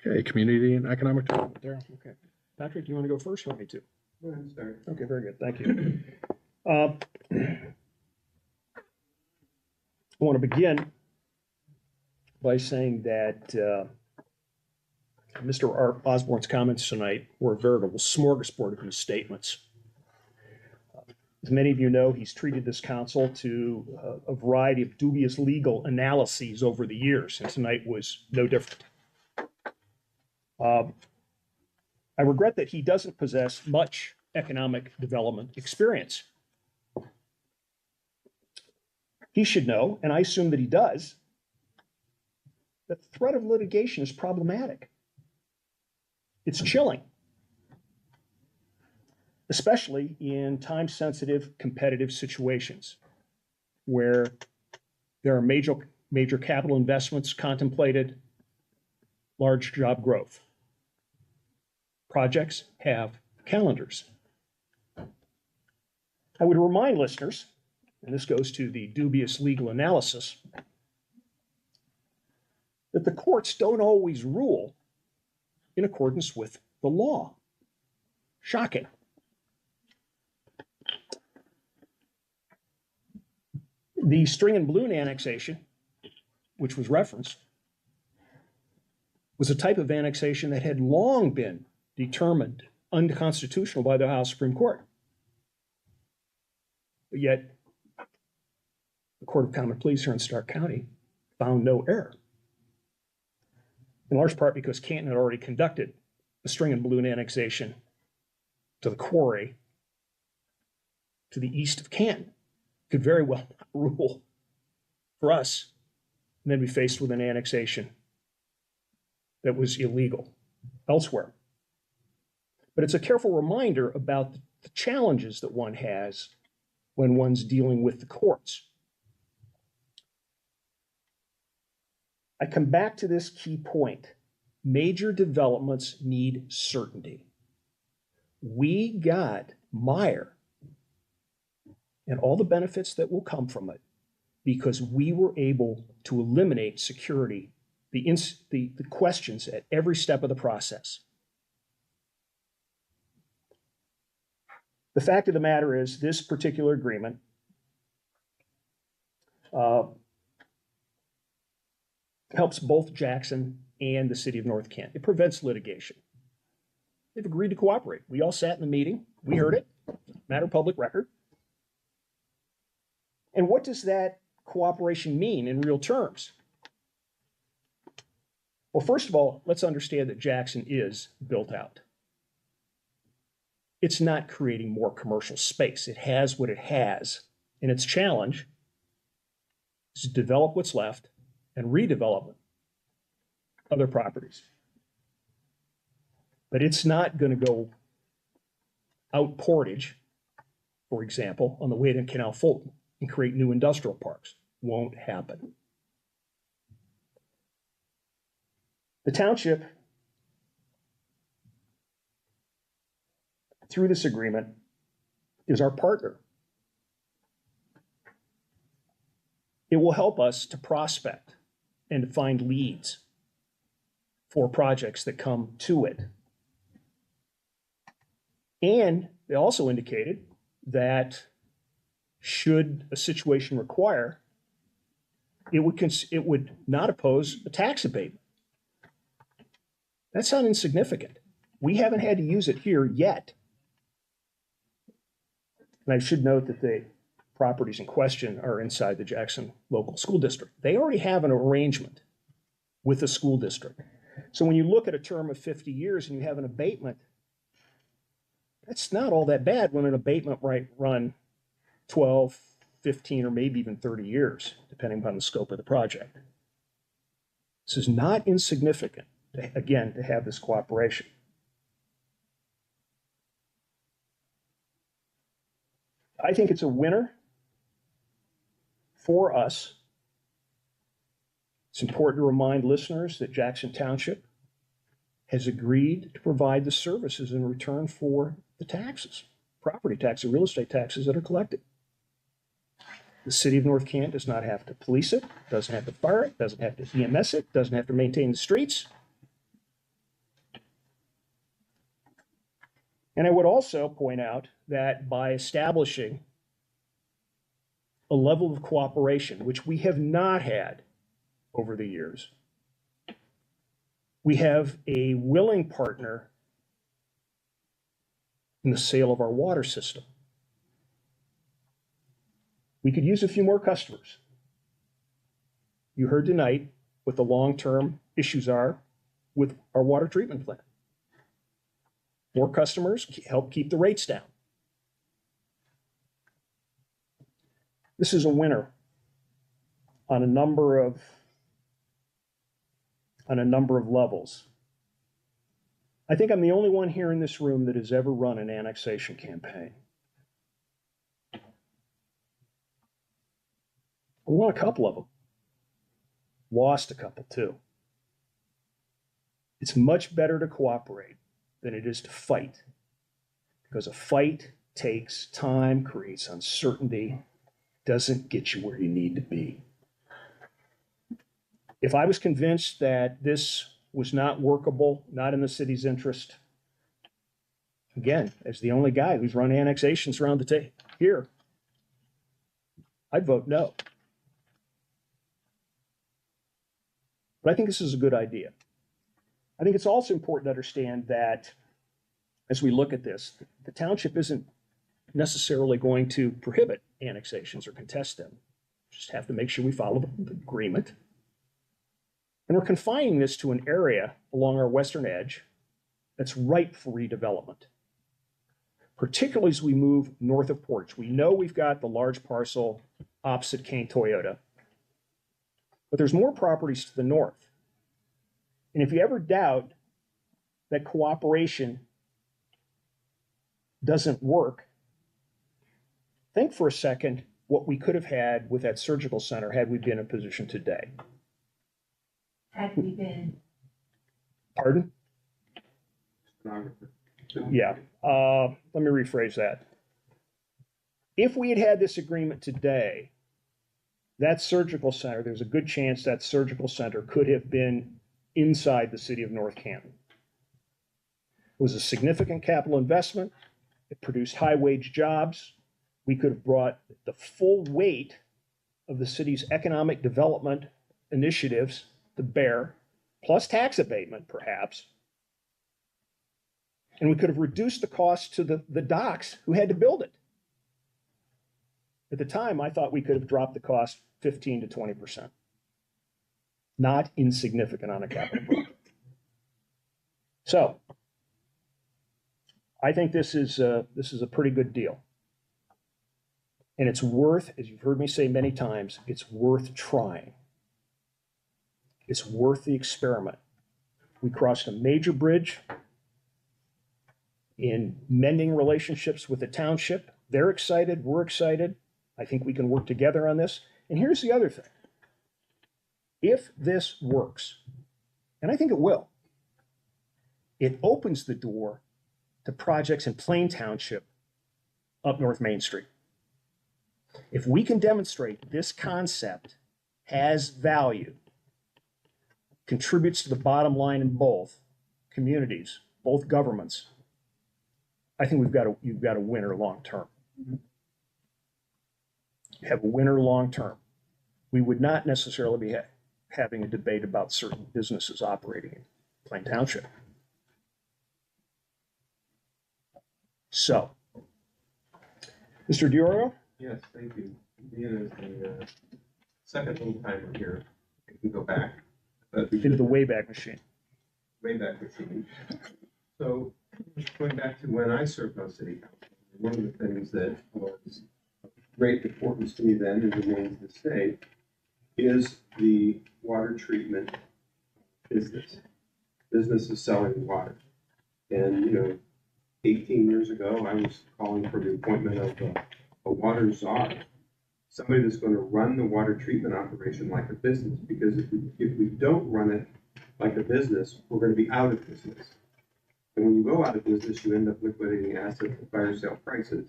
Okay, community and economic development. There, okay. Patrick, do you want to go first or want me to? Go ahead, start. Okay, very good. Thank you. I want to begin by saying that Mr. Osborne's comments tonight were a veritable smorgasbord of misstatements. As many of you know, he's treated this council to a variety of dubious legal analyses over the years, and tonight was no different. I regret that he doesn't possess much economic development experience. He should know, and I assume that he does, that the threat of litigation is problematic. It's chilling, especially in time-sensitive competitive situations where there are major capital investments contemplated, large job growth. Projects have calendars. I would remind listeners, and this goes to the dubious legal analysis, that the courts don't always rule in accordance with the law. Shocking. The string and balloon annexation, which was referenced, was a type of annexation that had long been determined unconstitutional by the Ohio Supreme Court. But yet, the Court of Common Pleas here in Stark County found no error. In large part because Canton had already conducted a string and balloon annexation to the quarry to the east of Canton. Could very well not rule for us and then be faced with an annexation that was illegal elsewhere. But it's a careful reminder about the challenges that one has when one's dealing with the courts. I come back to this key point. Major developments need certainty. We got Meyer and all the benefits that will come from it because we were able to eliminate security, the questions at every step of the process. The fact of the matter is this particular agreement helps both Jackson and the city of North Canton. It prevents litigation. They've agreed to cooperate. We all sat in the meeting. We heard it. Matter of public record. And what does that cooperation mean in real terms? Well, first of all, let's understand that Jackson is built out. It's not creating more commercial space. It has what it has. And its challenge is to develop what's left and redevelop other properties. But it's not going to go out Portage, for example, on the way to Canal Fulton and create new industrial parks. Won't happen. The township, through this agreement, is our partner. It will help us to prospect and to find leads for projects that come to it. And they also indicated that should a situation require, it would not oppose a tax abatement. That's not insignificant. We haven't had to use it here yet. And I should note that the properties in question are inside the Jackson local school district. They already have an arrangement with the school district. So when you look at a term of 50 years and you have an abatement, that's not all that bad when an abatement might run 12, 15, or maybe even 30 years, depending upon the scope of the project. This is not insignificant, again, to have this cooperation. I think it's a winner for us. It's important to remind listeners that Jackson Township has agreed to provide the services in return for the taxes, property taxes, real estate taxes that are collected. The city of North Canton does not have to police it, doesn't have to fire it, doesn't have to EMS it, doesn't have to maintain the streets. And I would also point out that by establishing a level of cooperation, which we have not had over the years, we have a willing partner in the sale of our water system. We could use a few more customers. You heard tonight what the long-term issues are with our water treatment plant. More customers help keep the rates down. This is a winner on a number of levels. I think I'm the only one here in this room that has ever run an annexation campaign. I won a couple of them. lost a couple too. It's much better to cooperate than it is to fight, because a fight takes time, creates uncertainty, doesn't get you where you need to be. If I was convinced that this was not workable, not in the city's interest, again, as the only guy who's run annexations around the table here, I'd vote no. But I think this is a good idea. I think it's also important to understand that as we look at this, the township isn't necessarily going to prohibit annexations or contest them. Just have to make sure we follow the agreement. And we're confining this to an area along our western edge that's ripe for redevelopment, particularly as we move north of Portage. We know we've got the large parcel opposite Kane Toyota, but there's more properties to the north. And if you ever doubt that cooperation doesn't work, think for a second what we could have had with that surgical center had we been in position today. Had we been. Pardon? Yeah. Let me rephrase that. If we had had this agreement today, that surgical center, there's a good chance that surgical center could have been inside the city of North Canton. It was a significant capital investment. It produced high-wage jobs. We could have brought the full weight of the city's economic development initiatives to bear, plus tax abatement, perhaps. And we could have reduced the cost to the docks who had to build it. At the time, I thought we could have dropped the cost 15 to 20%. Not insignificant on a capital project. So, I think this is a pretty good deal. And it's worth, as you've heard me say many times, it's worth trying. It's worth the experiment. We crossed a major bridge in mending relationships with the township. They're excited, we're excited. I think we can work together on this. And here's the other thing. If this works, and I think it will, it opens the door to projects in Plain Township up North Main Street. If we can demonstrate this concept has value, contributes to the bottom line in both communities, both governments, I think you've got a winner long term. You have a winner long term. We would not necessarily be having a debate about certain businesses operating in Plain Township. So, Mr. Diorio? Yes, thank you. Being as the second old timer here, I can go back. Into the Wayback Machine. Wayback Machine. So, going back to when I served on City Council, one of the things that was of great importance to me then and remains this day is the water treatment business. Business is selling water. And, 18 years ago, I was calling for the appointment of a water czar, somebody that's going to run the water treatment operation like a business. Because if we don't run it like a business, we're going to be out of business. And when you go out of business, you end up liquidating assets at fire sale prices.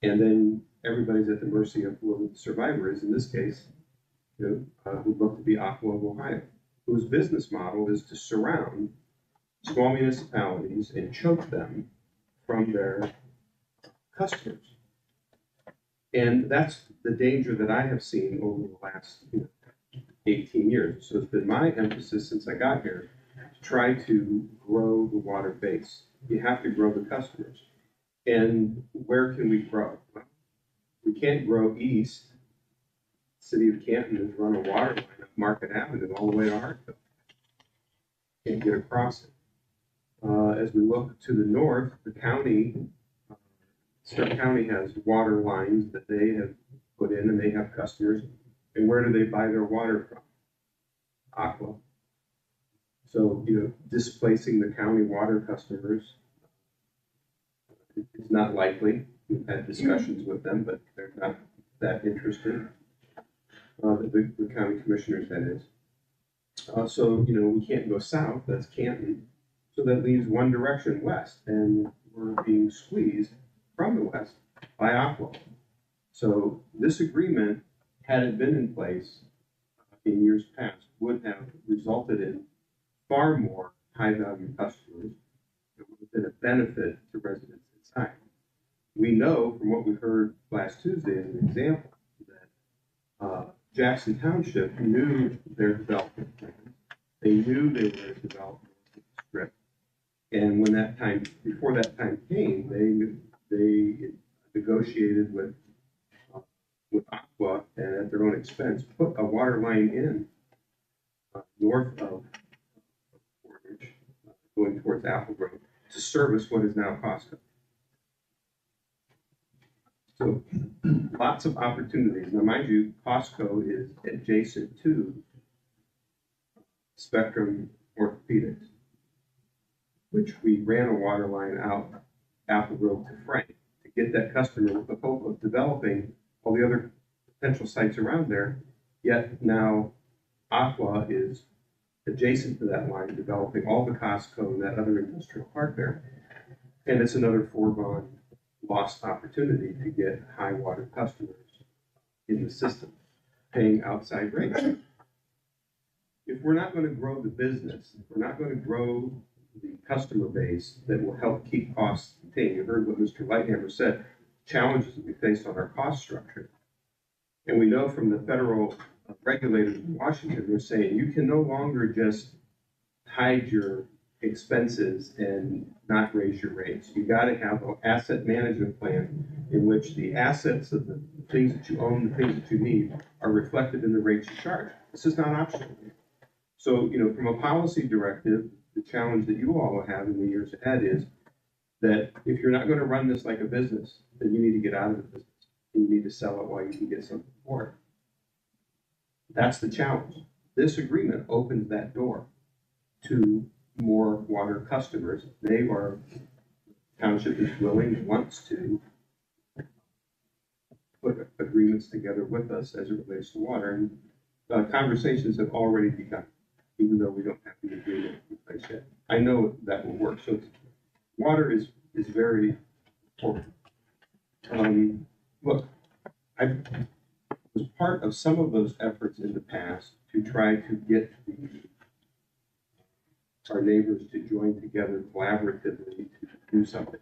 And then everybody's at the mercy of whoever the survivor is, in this case, who'd look to be Aqua of Ohio, whose business model is to surround small municipalities and choke them from their customers. And that's the danger that I have seen over the last 18 years. So it's been my emphasis since I got here to try to grow the water base. You have to grow the customers. And where can we grow? Well, we can't grow east. The city of Canton has run a water line up Market Avenue all the way to Hartville. Can't get across it. As we look to the north, the county, Stark County has water lines that they have put in and they have customers. And where do they buy their water from? Aqua. So, displacing the county water customers is not likely. We've had discussions with them, but they're not that interested. The county commissioners, that is. So, we can't go south, that's Canton. So that leaves one direction west, and we're being squeezed from the west by Aqua. So this agreement, had it been in place in years past, would have resulted in far more high-value customers. It would have been a benefit to residents inside. We know from what we heard last Tuesday as an example, that Jackson Township knew their development plan. They knew they were going to develop the strip. And when that time, before that time came, they negotiated with Aqua and at their own expense, put a water line in north of Portage, going towards Apple Grove, to service what is now Costco. So lots of opportunities. Now, mind you, Costco is adjacent to Spectrum Orthopedics, which we ran a water line out Apple Grove to Frank to get that customer with the hope of developing all the other potential sites around there. Yet now Aqua is adjacent to that line, developing all the Costco and that other industrial park there. And it's another foregone lost opportunity to get high water customers in the system, paying outside rates. If we're not going to grow the business, if we're not going to grow the customer base that will help keep costs contained, you heard what Mr. Lighthammer said, challenges that we face on our cost structure. And we know from the federal regulators in Washington, they're saying you can no longer just hide your expenses and not raise your rates. You got to have an asset management plan in which the assets of the things that you own, the things that you need, are reflected in the rates you charge. This is not optional. So, from a policy directive, the challenge that you all will have in the years ahead is that if you're not going to run this like a business, then you need to get out of the business. You need to sell it while you can get something for it. That's the challenge. This agreement opens that door to more water customers. Township is willing and wants to put agreements together with us as it relates to water. And conversations have already begun, even though we don't have the agreement in place yet. I know that will work. So water is very important. Look, I was part of some of those efforts in the past to try to get our neighbors to join together collaboratively to do something.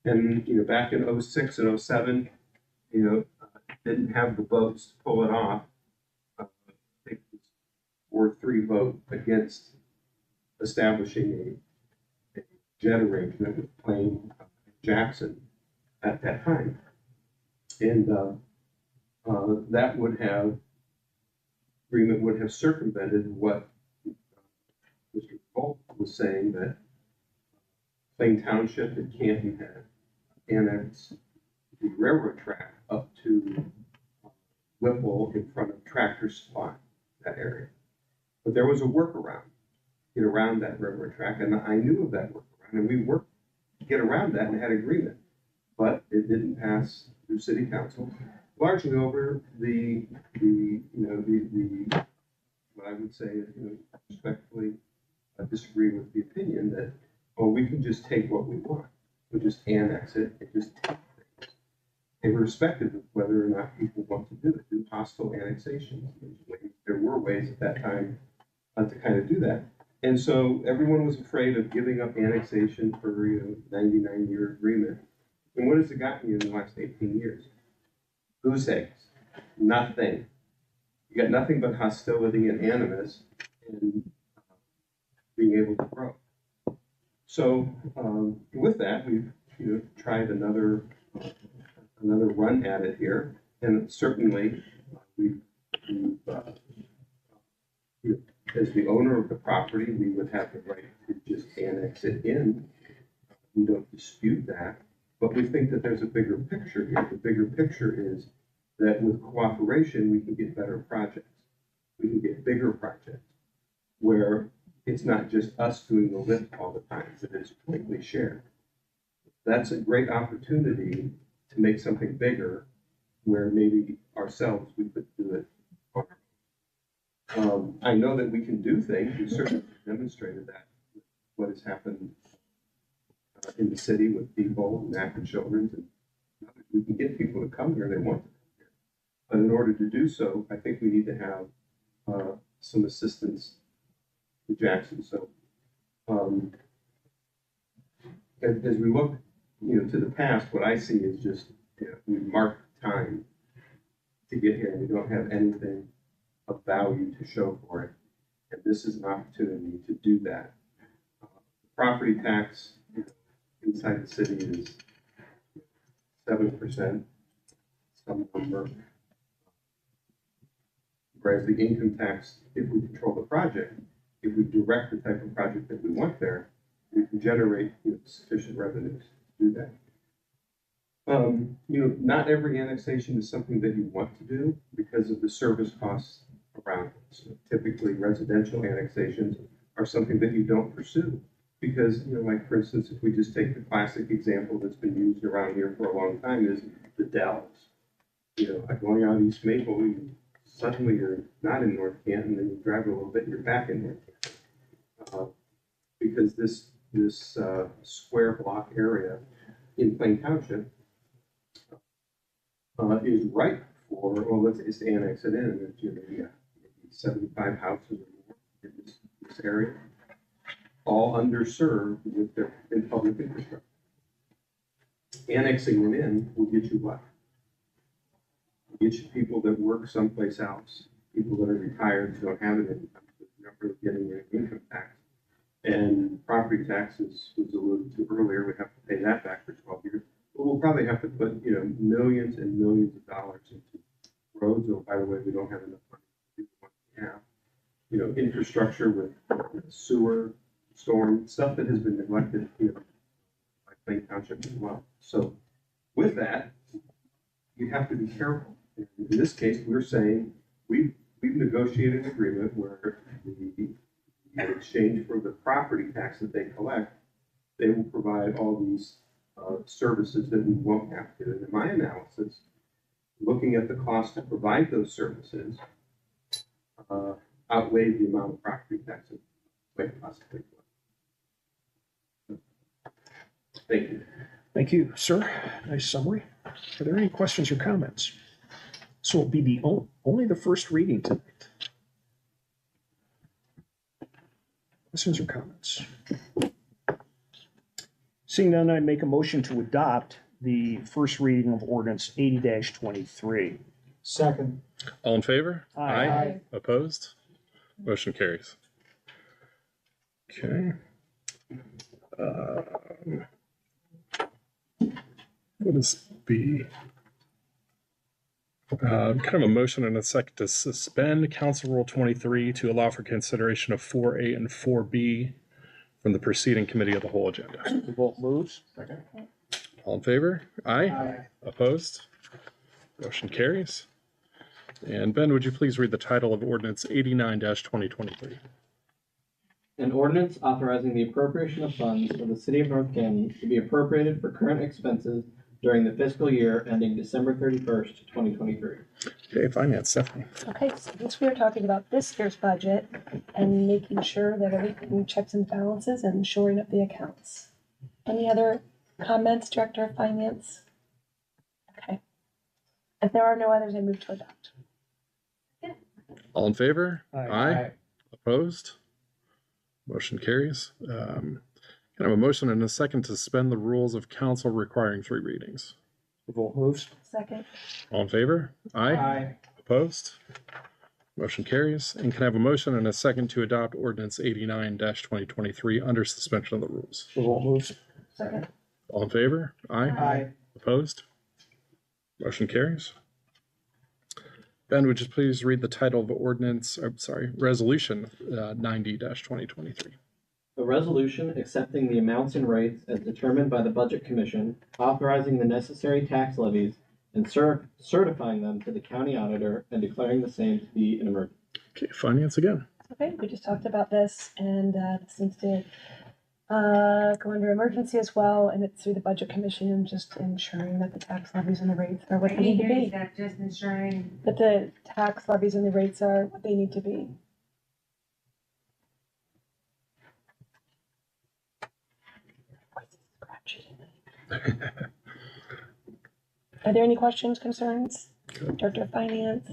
And, back in 06 and 07, didn't have the votes to pull it off. I think it was 4-3 vote against establishing a jet arrangement with Plain Jackson at that time. And that agreement would have circumvented what Mr. Polk was saying, that Plain Township and Canton had annexed the railroad track up to Whipple in front of Tractor Supply, that area. But there was a workaround to get around that railroad track, and I knew of that workaround, and we worked to get around that and had agreement. But it didn't pass through City Council, largely over what I would say, respectfully disagree with the opinion that, we can just take what we want. We'll just annex it and just take things. Irrespective of whether or not people want to do hostile annexations. There were ways at that time to kind of do that. And so everyone was afraid of giving up annexation for 99-year agreement. And what has it gotten you in the last 18 years? Goose eggs. Nothing. You got nothing but hostility and animus and being able to grow. So with that, we've tried another run at it here, and certainly as the owner of the property, we would have the right to just annex it in. We don't dispute that, but we think that there's a bigger picture here. The bigger picture is that with cooperation, we can get better projects. We can get bigger projects where it's not just us doing the lift all the time, that it's jointly shared. That's a great opportunity to make something bigger where maybe ourselves we could do it. I know that we can do things, we certainly demonstrated that, what has happened in the city with people and active children. And we can get people to come here, they want to come here. But in order to do so, I think we need to have some assistance with Jackson. So as we look, to the past, what I see is just, we mark time to get here and we don't have anything of value to show for it. And this is an opportunity to do that. Property tax inside the city is 7%, some number. Whereas the income tax, if we control the project, if we direct the type of project that we want there, we can generate sufficient revenues to do that. Not every annexation is something that you want to do because of the service costs around it. So typically residential annexations are something that you don't pursue because, like for instance, if we just take the classic example that's been used around here for a long time is the Dells. Like going out East Maple, suddenly you're not in North Canton, then you drive a little bit and you're back in North Canton. Because this square block area in Plain Township is ripe for, well, let's just annex it in. You got 75 houses or more in this area, all underserved with their public infrastructure. Annexing them in will get you what? Get you people that work someplace else, people that are retired who don't have an income, not really getting an income tax. And property taxes was alluded to earlier, we have to pay that back for 12 years. But we'll probably have to put, millions and millions of dollars into roads. Oh, by the way, we don't have enough money to do what we have. Infrastructure with sewer, storm, stuff that has been neglected, by Plain Township as well. So with that, you have to be careful. In this case, we're saying we've negotiated an agreement where in exchange for the property tax that they collect, they will provide all these services that we won't have to. And in my analysis, looking at the cost to provide those services outweighed the amount of property tax that they possibly collect. Thank you. Thank you, sir. Nice summary. Are there any questions or comments? This will be the only the first reading tonight. Questions or comments? Seeing none, I make a motion to adopt the first reading of ordinance 80-23. Second. All in favor? Aye. Opposed? Motion carries. Okay. What is B? Kind of a motion and a second to suspend Council Rule 23 to allow for consideration of 4A and 4B from the preceding committee of the whole agenda. The vote moves. Second. All in favor? Aye. Aye. Opposed? Motion carries. And Ben, would you please read the title of ordinance 89-2023? An ordinance authorizing the appropriation of funds for the city of North Canton to be appropriated for current expenses during the fiscal year ending December 31st, 2023. Okay, Finance, Stephanie. Okay, so since we are talking about this year's budget and making sure that everything checks and balances and shoring up the accounts. Any other comments, Director of Finance? Okay. If there are no others, I move to adopt. All in favor? Aye. Opposed? Motion carries. Can I have a motion and a second to suspend the rules of council requiring 3 readings? The vote moves. Second. All in favor? Aye. Opposed? Motion carries. And can I have a motion and a second to adopt ordinance 89-2023 under suspension of the rules? The vote moves. Second. All in favor? Aye. Opposed? Motion carries. Ben, would you please read the title of ordinance, resolution 90-2023? A resolution accepting the amounts and rates as determined by the Budget Commission, authorizing the necessary tax levies, and certifying them to the county auditor and declaring the same to be an emergency. Okay, Finance again. Okay, we just talked about this and this needs to Go under emergency as well, and it's through the budget commission and just ensuring that the tax levies and the rates are what they need to Is be. that just ensuring? That the tax levies and the rates are what they need to be. Are there any questions, concerns? Director of Finance?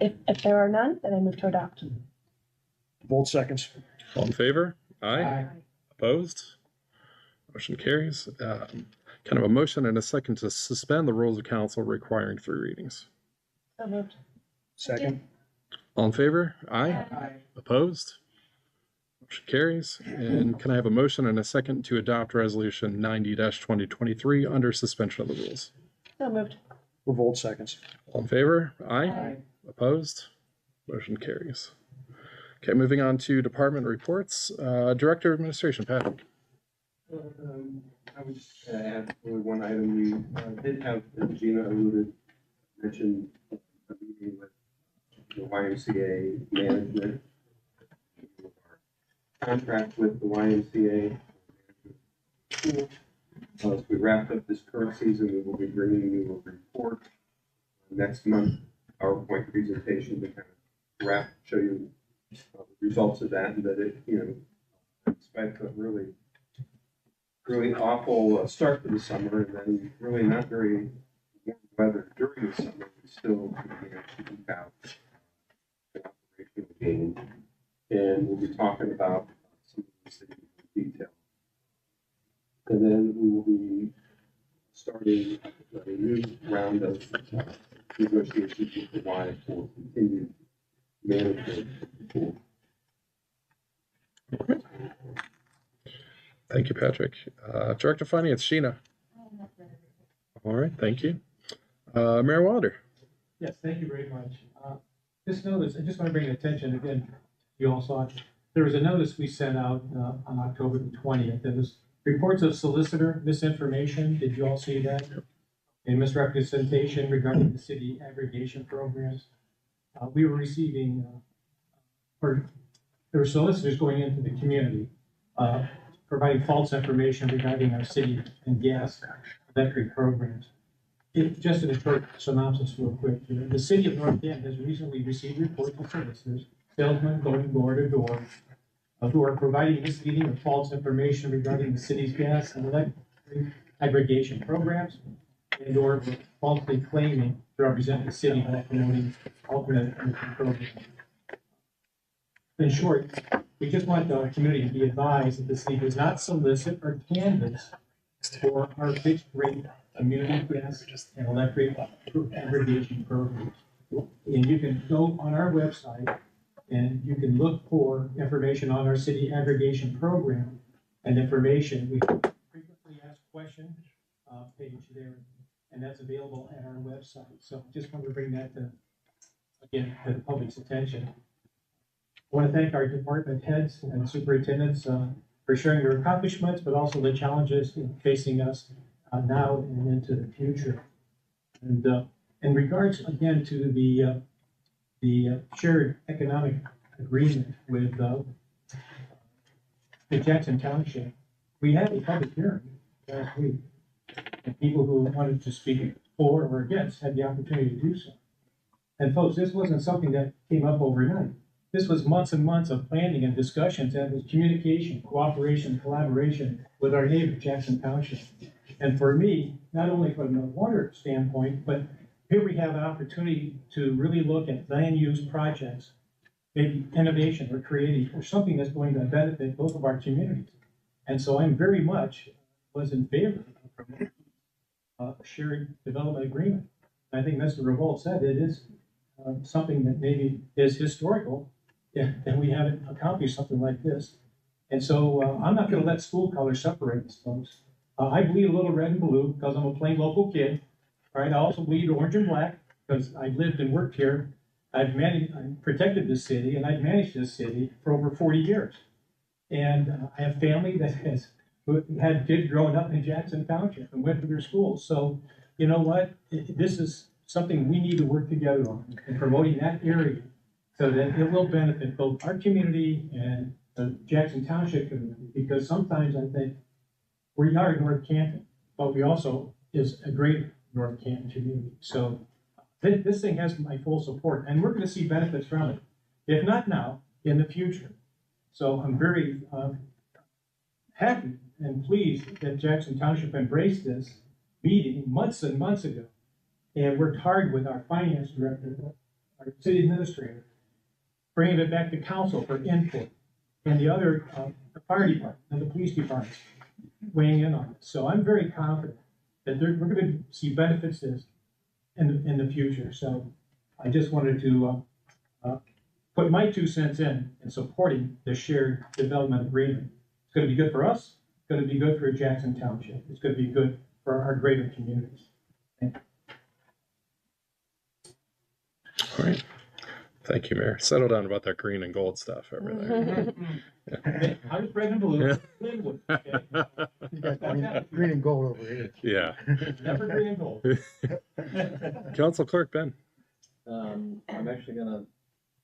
If there are none, then I move to adopt. Both seconds. All in favor? Aye. Aye. Opposed? Motion carries. Kind of a motion and a second to suspend the rules of council requiring 3 readings. So moved. Second. All in favor? Aye. Aye. Opposed? Motion carries. And can I have a motion and a second to adopt resolution 90-2023 under suspension of the rules? So moved. Revolt seconds. All in favor? Aye. Aye. Opposed? Motion carries. Okay, moving on to department reports. Director of Administration, Patrick. I would just add only one item. We did have, as Gina mentioned, a meeting with the YMCA management. Our contract with the YMCA. As we wrap up this current season, we will be bringing you a report next month, PowerPoint presentation to kind of show you the results of that, and that it, despite the really awful start to the summer, and then really not very warm weather during the summer, we still managed to keep out the operational gain. And we'll be talking about some of these things in detail. And then we will be starting a new round of negotiations with the Y for continued management. Thank you, Patrick. Director of Finance, Sheena. All right, thank you. Mayor Wilder. Yes, thank you very much. This notice, I just want to bring attention again, you all saw it. There was a notice we sent out on October the 20th. There was reports of solicitor misinformation. Did you all see that? And misrepresentation regarding the city aggregation programs. We were receiving, or there were solicitors going into the community, providing false information regarding our city and gas electric programs. Just in a short synopsis real quick here, the city of North Canton has recently received reports of solicitors, salesmen going door to door, who are providing misleading or false information regarding the city's gas and electric aggregation programs, and or falsely claiming to represent the city by promoting alternate energy programs. In short, we just want the community to be advised that the city does not solicit or canvass for our fixed rate community gas and electric aggregation programs. And you can go on our website and you can look for information on our city aggregation program and information. We have a frequently asked questions page there, and that's available at our website. So just want to bring that to the public's attention. I want to thank our department heads and superintendents for sharing their accomplishments, but also the challenges facing us now and into the future. And in regards again to the shared economic agreement with the Jackson Township, we had a public hearing last week, and people who wanted to speak for or against had the opportunity to do so. And folks, this wasn't something that came up overnight. This was months and months of planning and discussions, and was communication, cooperation, collaboration with our neighbor, Jackson Township. And for me, not only from the water standpoint, but here we have an opportunity to really look at land use projects, maybe innovation or creative, or something that's going to benefit both of our communities. And so I'm very much was in favor of a shared development agreement. I think Mr. Revolt said it is something that maybe is historical, and we haven't accomplished something like this. And so I'm not going to let school colors separate us, folks. I bleed a little red and blue because I'm a plain local kid, right? I also bleed orange and black because I've lived and worked here. I've protected this city, and I've managed this city for over 40 years. And I have family that has had kids growing up in Jackson Township and went to their schools. So you know what? This is something we need to work together on, and promoting that area so that it will benefit both our community and the Jackson Township community, because sometimes I think we are North Canton, but we also is a great North Canton community. So this thing has my full support, and we're gonna see benefits from it, if not now, in the future. So I'm very happy and pleased that Jackson Township embraced this meeting months and months ago, and worked hard with our finance director, our city administrator, bringing it back to council for input, and the other, the fire department and the police department weighing in on it. So I'm very confident that we're gonna see benefits to this in the future. So I just wanted to put my 2 cents in supporting the shared development agreement. It's gonna be good for us, it's gonna be good for Jackson Township, it's gonna be good for our greater communities. Thank you. All right. Thank you, Mayor. Settle down about that green and gold stuff over there. I was red and blue. You got green and gold over here. Yeah. Never green and gold. Council Clerk Ben. I'm actually gonna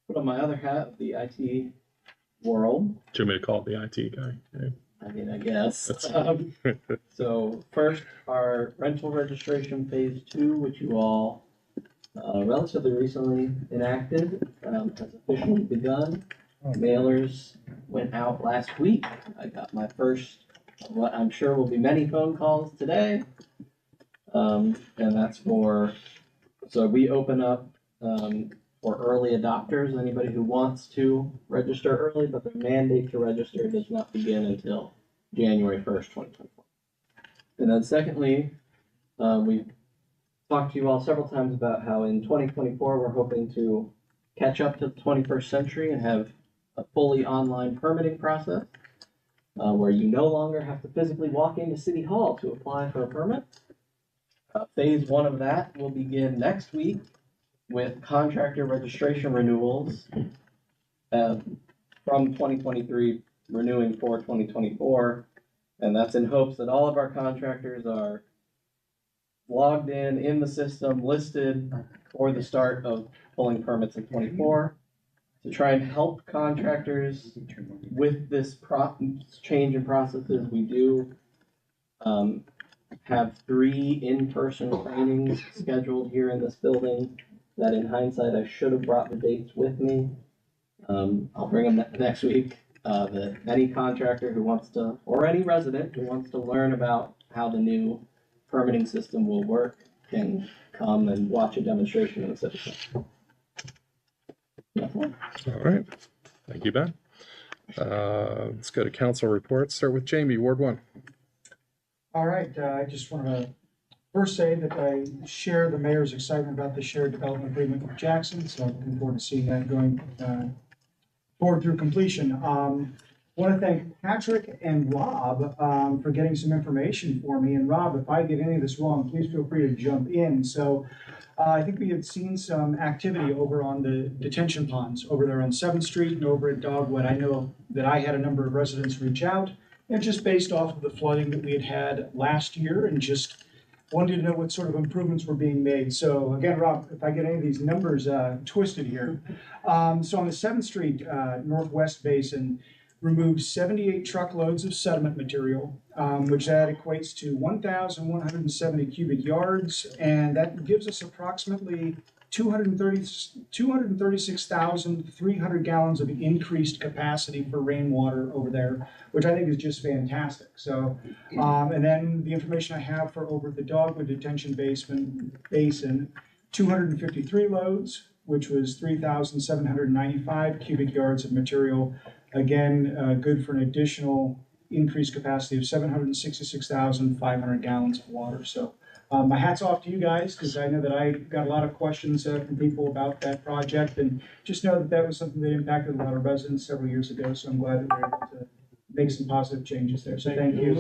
put on my other hat of the IT world. Do you want me to call it the IT guy? Yeah. I mean, I guess. So first, our rental registration phase 2, which you all relatively recently enacted, has officially begun. Mailers went out last week. I got my first, what I'm sure will be many phone calls today. And that's so we open up for early adopters, anybody who wants to register early, but the mandate to register does not begin until January 1st, 2024. And then secondly, we've talked to you all several times about how in 2024, we're hoping to catch up to the 21st century and have a fully online permitting process where you no longer have to physically walk into City Hall to apply for a permit. Phase 1 of that will begin next week with contractor registration renewals from 2023 renewing for 2024. And that's in hopes that all of our contractors are logged in the system, listed for the start of pulling permits in 24. To try and help contractors with this change in processes, we do have 3 in-person trainings scheduled here in this building that in hindsight, I should have brought the dates with me. I'll bring them next week. That any contractor who wants to, or any resident who wants to learn about how the new permitting system will work can come and watch a demonstration in the City Council. All right. Thank you, Ben. Let's go to council reports. Start with Jamie, Ward 1. All right, I just want to first say that I share the mayor's excitement about the shared development agreement with Jackson, so I'm looking forward to seeing that going forward through completion. Want to thank Patrick and Rob for getting some information for me. And Rob, if I get any of this wrong, please feel free to jump in. So I think we had seen some activity over on the detention ponds over there on 7th Street and over at Dogwood. I know that I had a number of residents reach out, and just based off of the flooding that we had had last year, and just wanted to know what sort of improvements were being made. So again, Rob, if I get any of these numbers twisted here. So on the 7th Street Northwest Basin, removed 78 truckloads of sediment material, which that equates to 1,170 cubic yards, and that gives us approximately 236,300 gallons of increased capacity for rainwater over there, which I think is just fantastic. So, and then the information I have for over at the Dogwood Detention Basin, 253 loads, which was 3,795 cubic yards of material. Again, good for an additional increased capacity of 766,500 gallons of water. So my hat's off to you guys, because I know that I got a lot of questions from people about that project, and just know that that was something that impacted a lot of residents several years ago. So I'm glad that we're able to make some positive changes there. So thank you.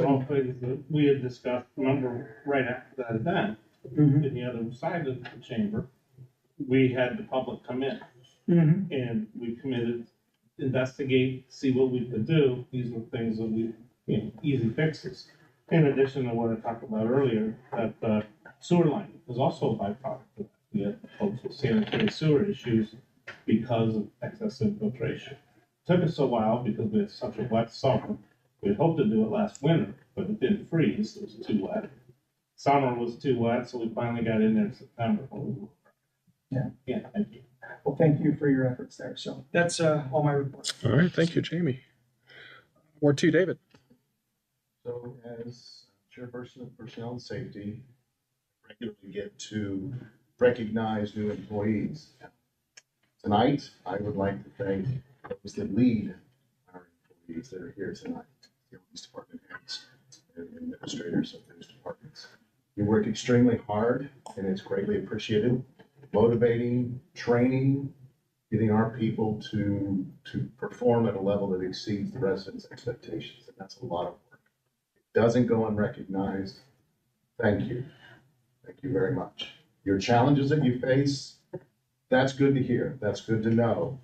We had discussed, remember, right after that event, in the other side of the chamber, we had the public come in, and we committed investigate, see what we could do. These were things that we, easy fixes. In addition to what I talked about earlier, that sewer line is also a byproduct of that. We had folks with sanitary sewer issues because of excess infiltration. Took us a while because we had such a wet summer. We had hoped to do it last winter, but it didn't freeze. It was too wet. Summer was too wet, so we finally got in there in September. Yeah. Yeah, thank you. Well, thank you for your efforts there. So that's all my report. All right, thank you, Jamie. Ward 2, David. So as chairperson of personnel and safety, I regularly get to recognize new employees. Tonight, I would like to thank those that lead our employees that are here tonight, the police department heads and administrators of those departments. You work extremely hard and it's greatly appreciated, motivating, training, getting our people to perform at a level that exceeds the residents' expectations. And that's a lot of work. It doesn't go unrecognized. Thank you. Thank you very much. Your challenges that you face, that's good to hear. That's good to know.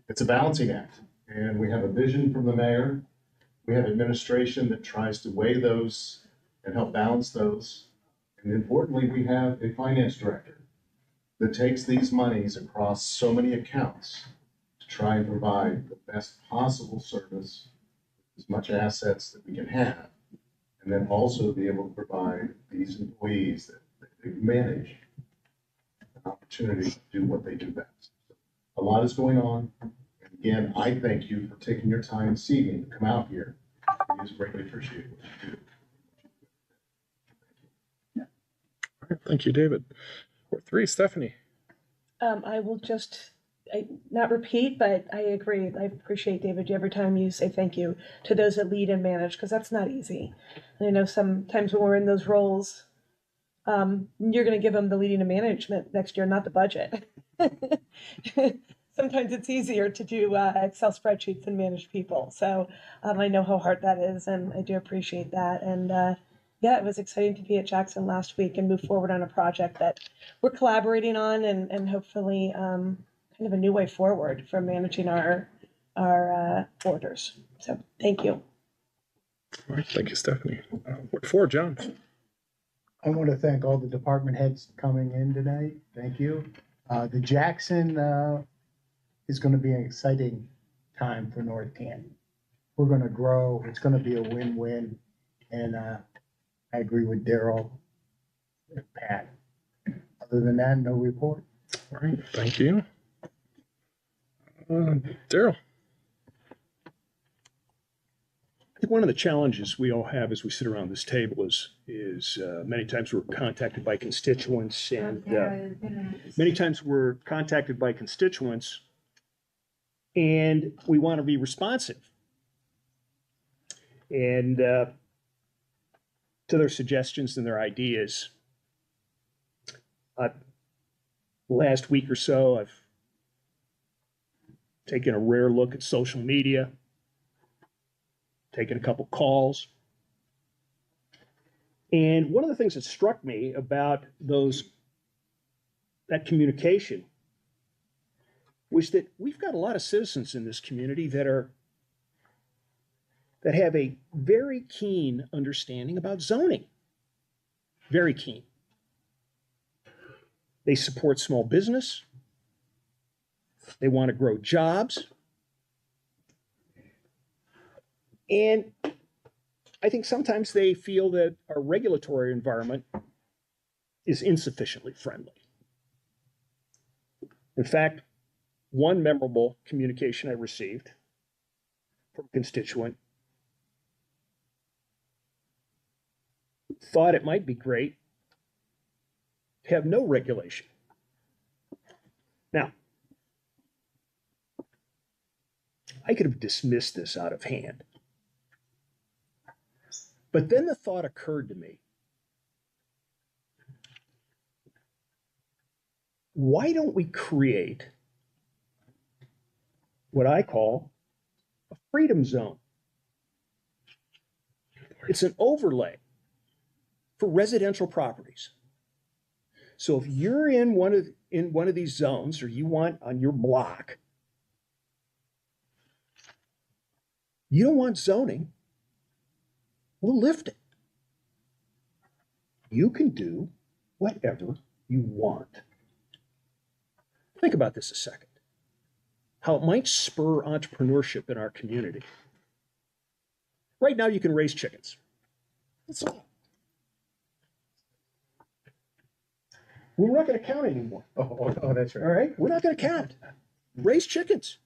It's a balancing act, and we have a vision from the mayor. We have administration that tries to weigh those and help balance those. And importantly, we have a finance director that takes these monies across so many accounts to try and provide the best possible service, as much assets that we can have, and then also be able to provide these employees that they manage an opportunity to do what they do best. A lot is going on. And again, I thank you for taking your time this evening to come out here. It is greatly appreciated what you do. All right, thank you, David. Ward 3, Stephanie. I will just, not repeat, but I agree. I appreciate, David, every time you say thank you to those that lead and manage, because that's not easy. And I know sometimes when we're in those roles, you're going to give them the leading and management next year, not the budget. Sometimes it's easier to do Excel spreadsheets and manage people. So I know how hard that is, and I do appreciate that. And yeah, it was exciting to be at Jackson last week and move forward on a project that we're collaborating on, and hopefully kind of a new way forward for managing our borders. So thank you. All right, thank you, Stephanie. Ward 4, John. I want to thank all the department heads coming in tonight. Thank you. The Jackson is going to be an exciting time for North Canton. We're going to grow. It's going to be a win-win. And I agree with Daryl and Pat. Other than that, no report. All right, thank you. Daryl. I think one of the challenges we all have as we sit around this table is many times we're contacted by constituents, and many times we're contacted by constituents, and we want to be responsive and to their suggestions and their ideas. Last week or so, I've taken a rare look at social media, taken a couple calls. And one of the things that struck me about that communication was that we've got a lot of citizens in this community that have a very keen understanding about zoning. Very keen. They support small business. They want to grow jobs. And I think sometimes they feel that our regulatory environment is insufficiently friendly. In fact, one memorable communication I received from a constituent thought it might be great to have no regulation. Now, I could have dismissed this out of hand. But then the thought occurred to me, why don't we create what I call a freedom zone? It's an overlay for residential properties. So if you're in one of these zones, or you want on your block, you don't want zoning, we'll lift it. You can do whatever you want. Think about this a second. How it might spur entrepreneurship in our community. Right now, you can raise chickens. That's all. We're not going to count anymore. Oh, that's right. All right? We're not going to count. Raise chickens.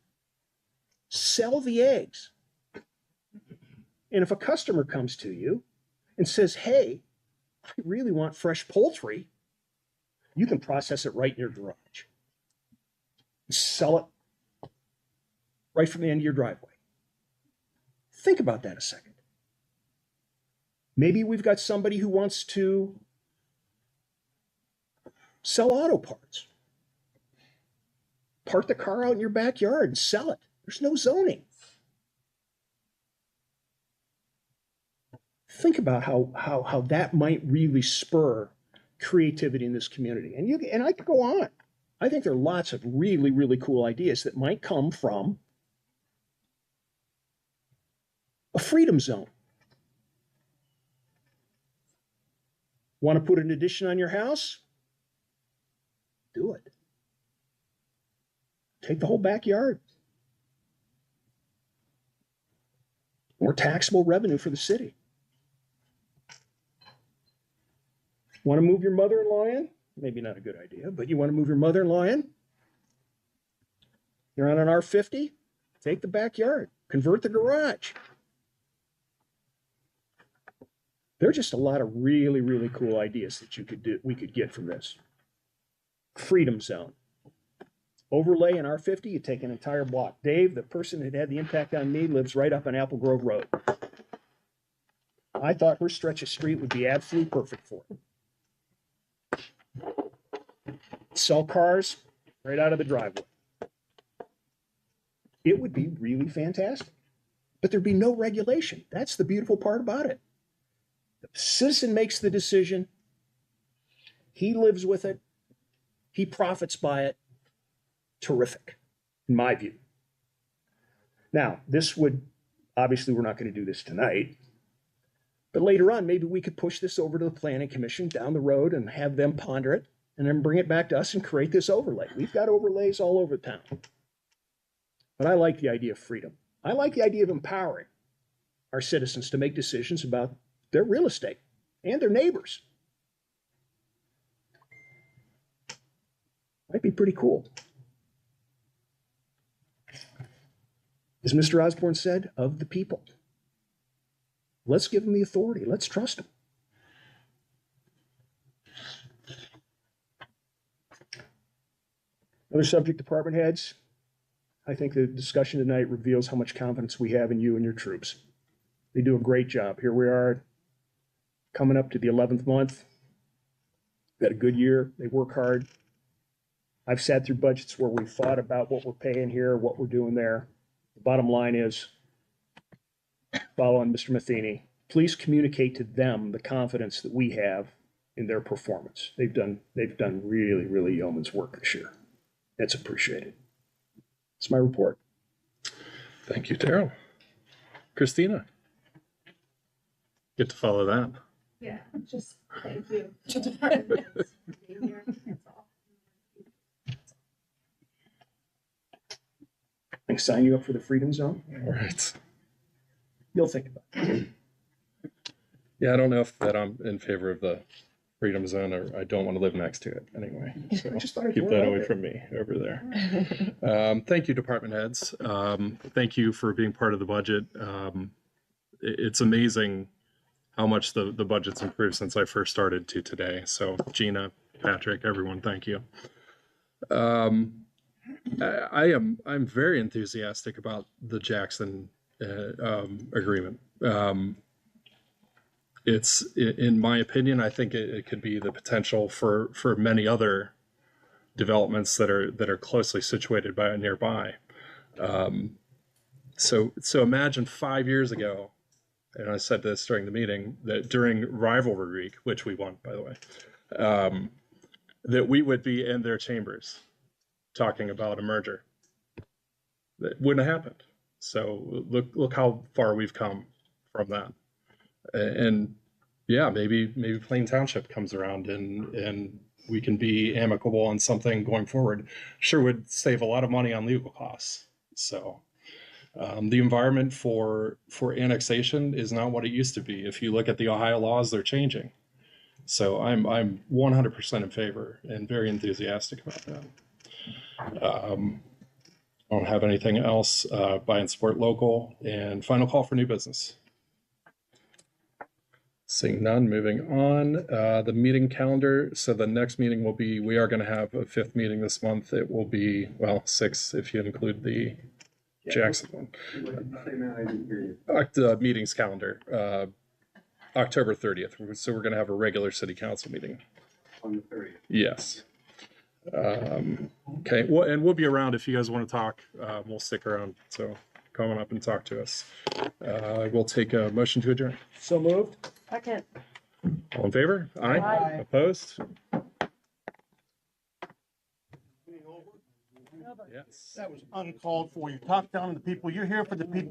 Sell the eggs. And if a customer comes to you and says, hey, I really want fresh poultry, you can process it right in your garage. Sell it right from the end of your driveway. Think about that a second. Maybe we've got somebody who wants to sell auto parts. Park the car out in your backyard and sell it. There's no zoning. Think about how that might really spur creativity in this community. And I could go on. I think there are lots of really, really cool ideas that might come from a freedom zone. Want to put an addition on your house? Do it. Take the whole backyard. More taxable revenue for the city. Want to move your mother-in-law in? Maybe not a good idea, but you want to move your mother-in-law in? You're on an R50? Take the backyard. Convert the garage. There are just a lot of really, really cool ideas that we could get from this. Freedom zone. Overlay an R50, you take an entire block. Dave, the person that had the impact on me, lives right up on Apple Grove Road. I thought her stretch of street would be absolutely perfect for it. Sell cars right out of the driveway. It would be really fantastic. But there'd be no regulation. That's the beautiful part about it. The citizen makes the decision. He lives with it. He profits by it. Terrific, in my view. Now, obviously we're not going to do this tonight, but later on, maybe we could push this over to the Planning Commission down the road and have them ponder it and then bring it back to us and create this overlay. We've got overlays all over town. But I like the idea of freedom. I like the idea of empowering our citizens to make decisions about their real estate and their neighbors. Might be pretty cool. As Mr. Osborne said, of the people. Let's give them the authority. Let's trust them. Other subject department heads. I think the discussion tonight reveals how much confidence we have in you and your troops. They do a great job. Here we are, coming up to the 11th month. We've had a good year. They work hard. I've sat through budgets where we've thought about what we're paying here, what we're doing there. The bottom line is, following Mr. Matheny, please communicate to them the confidence that we have in their performance. They've done really, really yeoman's work this year. That's appreciated. It's my report. Thank you, Daryl. Christina. Get to follow that. Yeah, just thank you to department heads for being here. That's all. I sign you up for the Freedom Zone. All right. You'll think about it. Yeah, I don't know if that I'm in favor of the Freedom Zone, or I don't want to live next to it anyway. So Just thought I'd keep throw it that out away there. from me over there. Thank you, department heads. Thank you for being part of the budget. It's amazing how much the budget's improved since I first started to today. So Gina, Patrick, everyone, thank you. I'm very enthusiastic about the Jackson agreement. It's, in my opinion, I think it could be the potential for many other developments that are closely situated nearby. So imagine 5 years ago, and I said this during the meeting, that during Rivalry Week, which we won, by the way, that we would be in their chambers talking about a merger. That wouldn't have happened. So look how far we've come from that. And yeah, maybe Plain Township comes around in we can be amicable on something going forward. Sure would save a lot of money on legal costs. So the environment for annexation is not what it used to be. If you look at the Ohio laws, they're changing. So I'm 100% in favor and very enthusiastic about that. I don't have anything else. Buy and support local, and final call for new business. Seeing none, moving on. The meeting calendar. So the next meeting will be, we are going to have a 5th meeting this month. It will be, well, 6 if you include the Jackson one. The meetings calendar, October 30th. So we're going to have a regular city council meeting. On the 30th. Yes. Okay. Well, and we'll be around if you guys want to talk. We'll stick around. So come on up and talk to us. We'll take a motion to adjourn. So moved. Second. All in favor? Aye. Aye. Opposed? Yes. That was uncalled for. You talk down to the people. You're here for the people.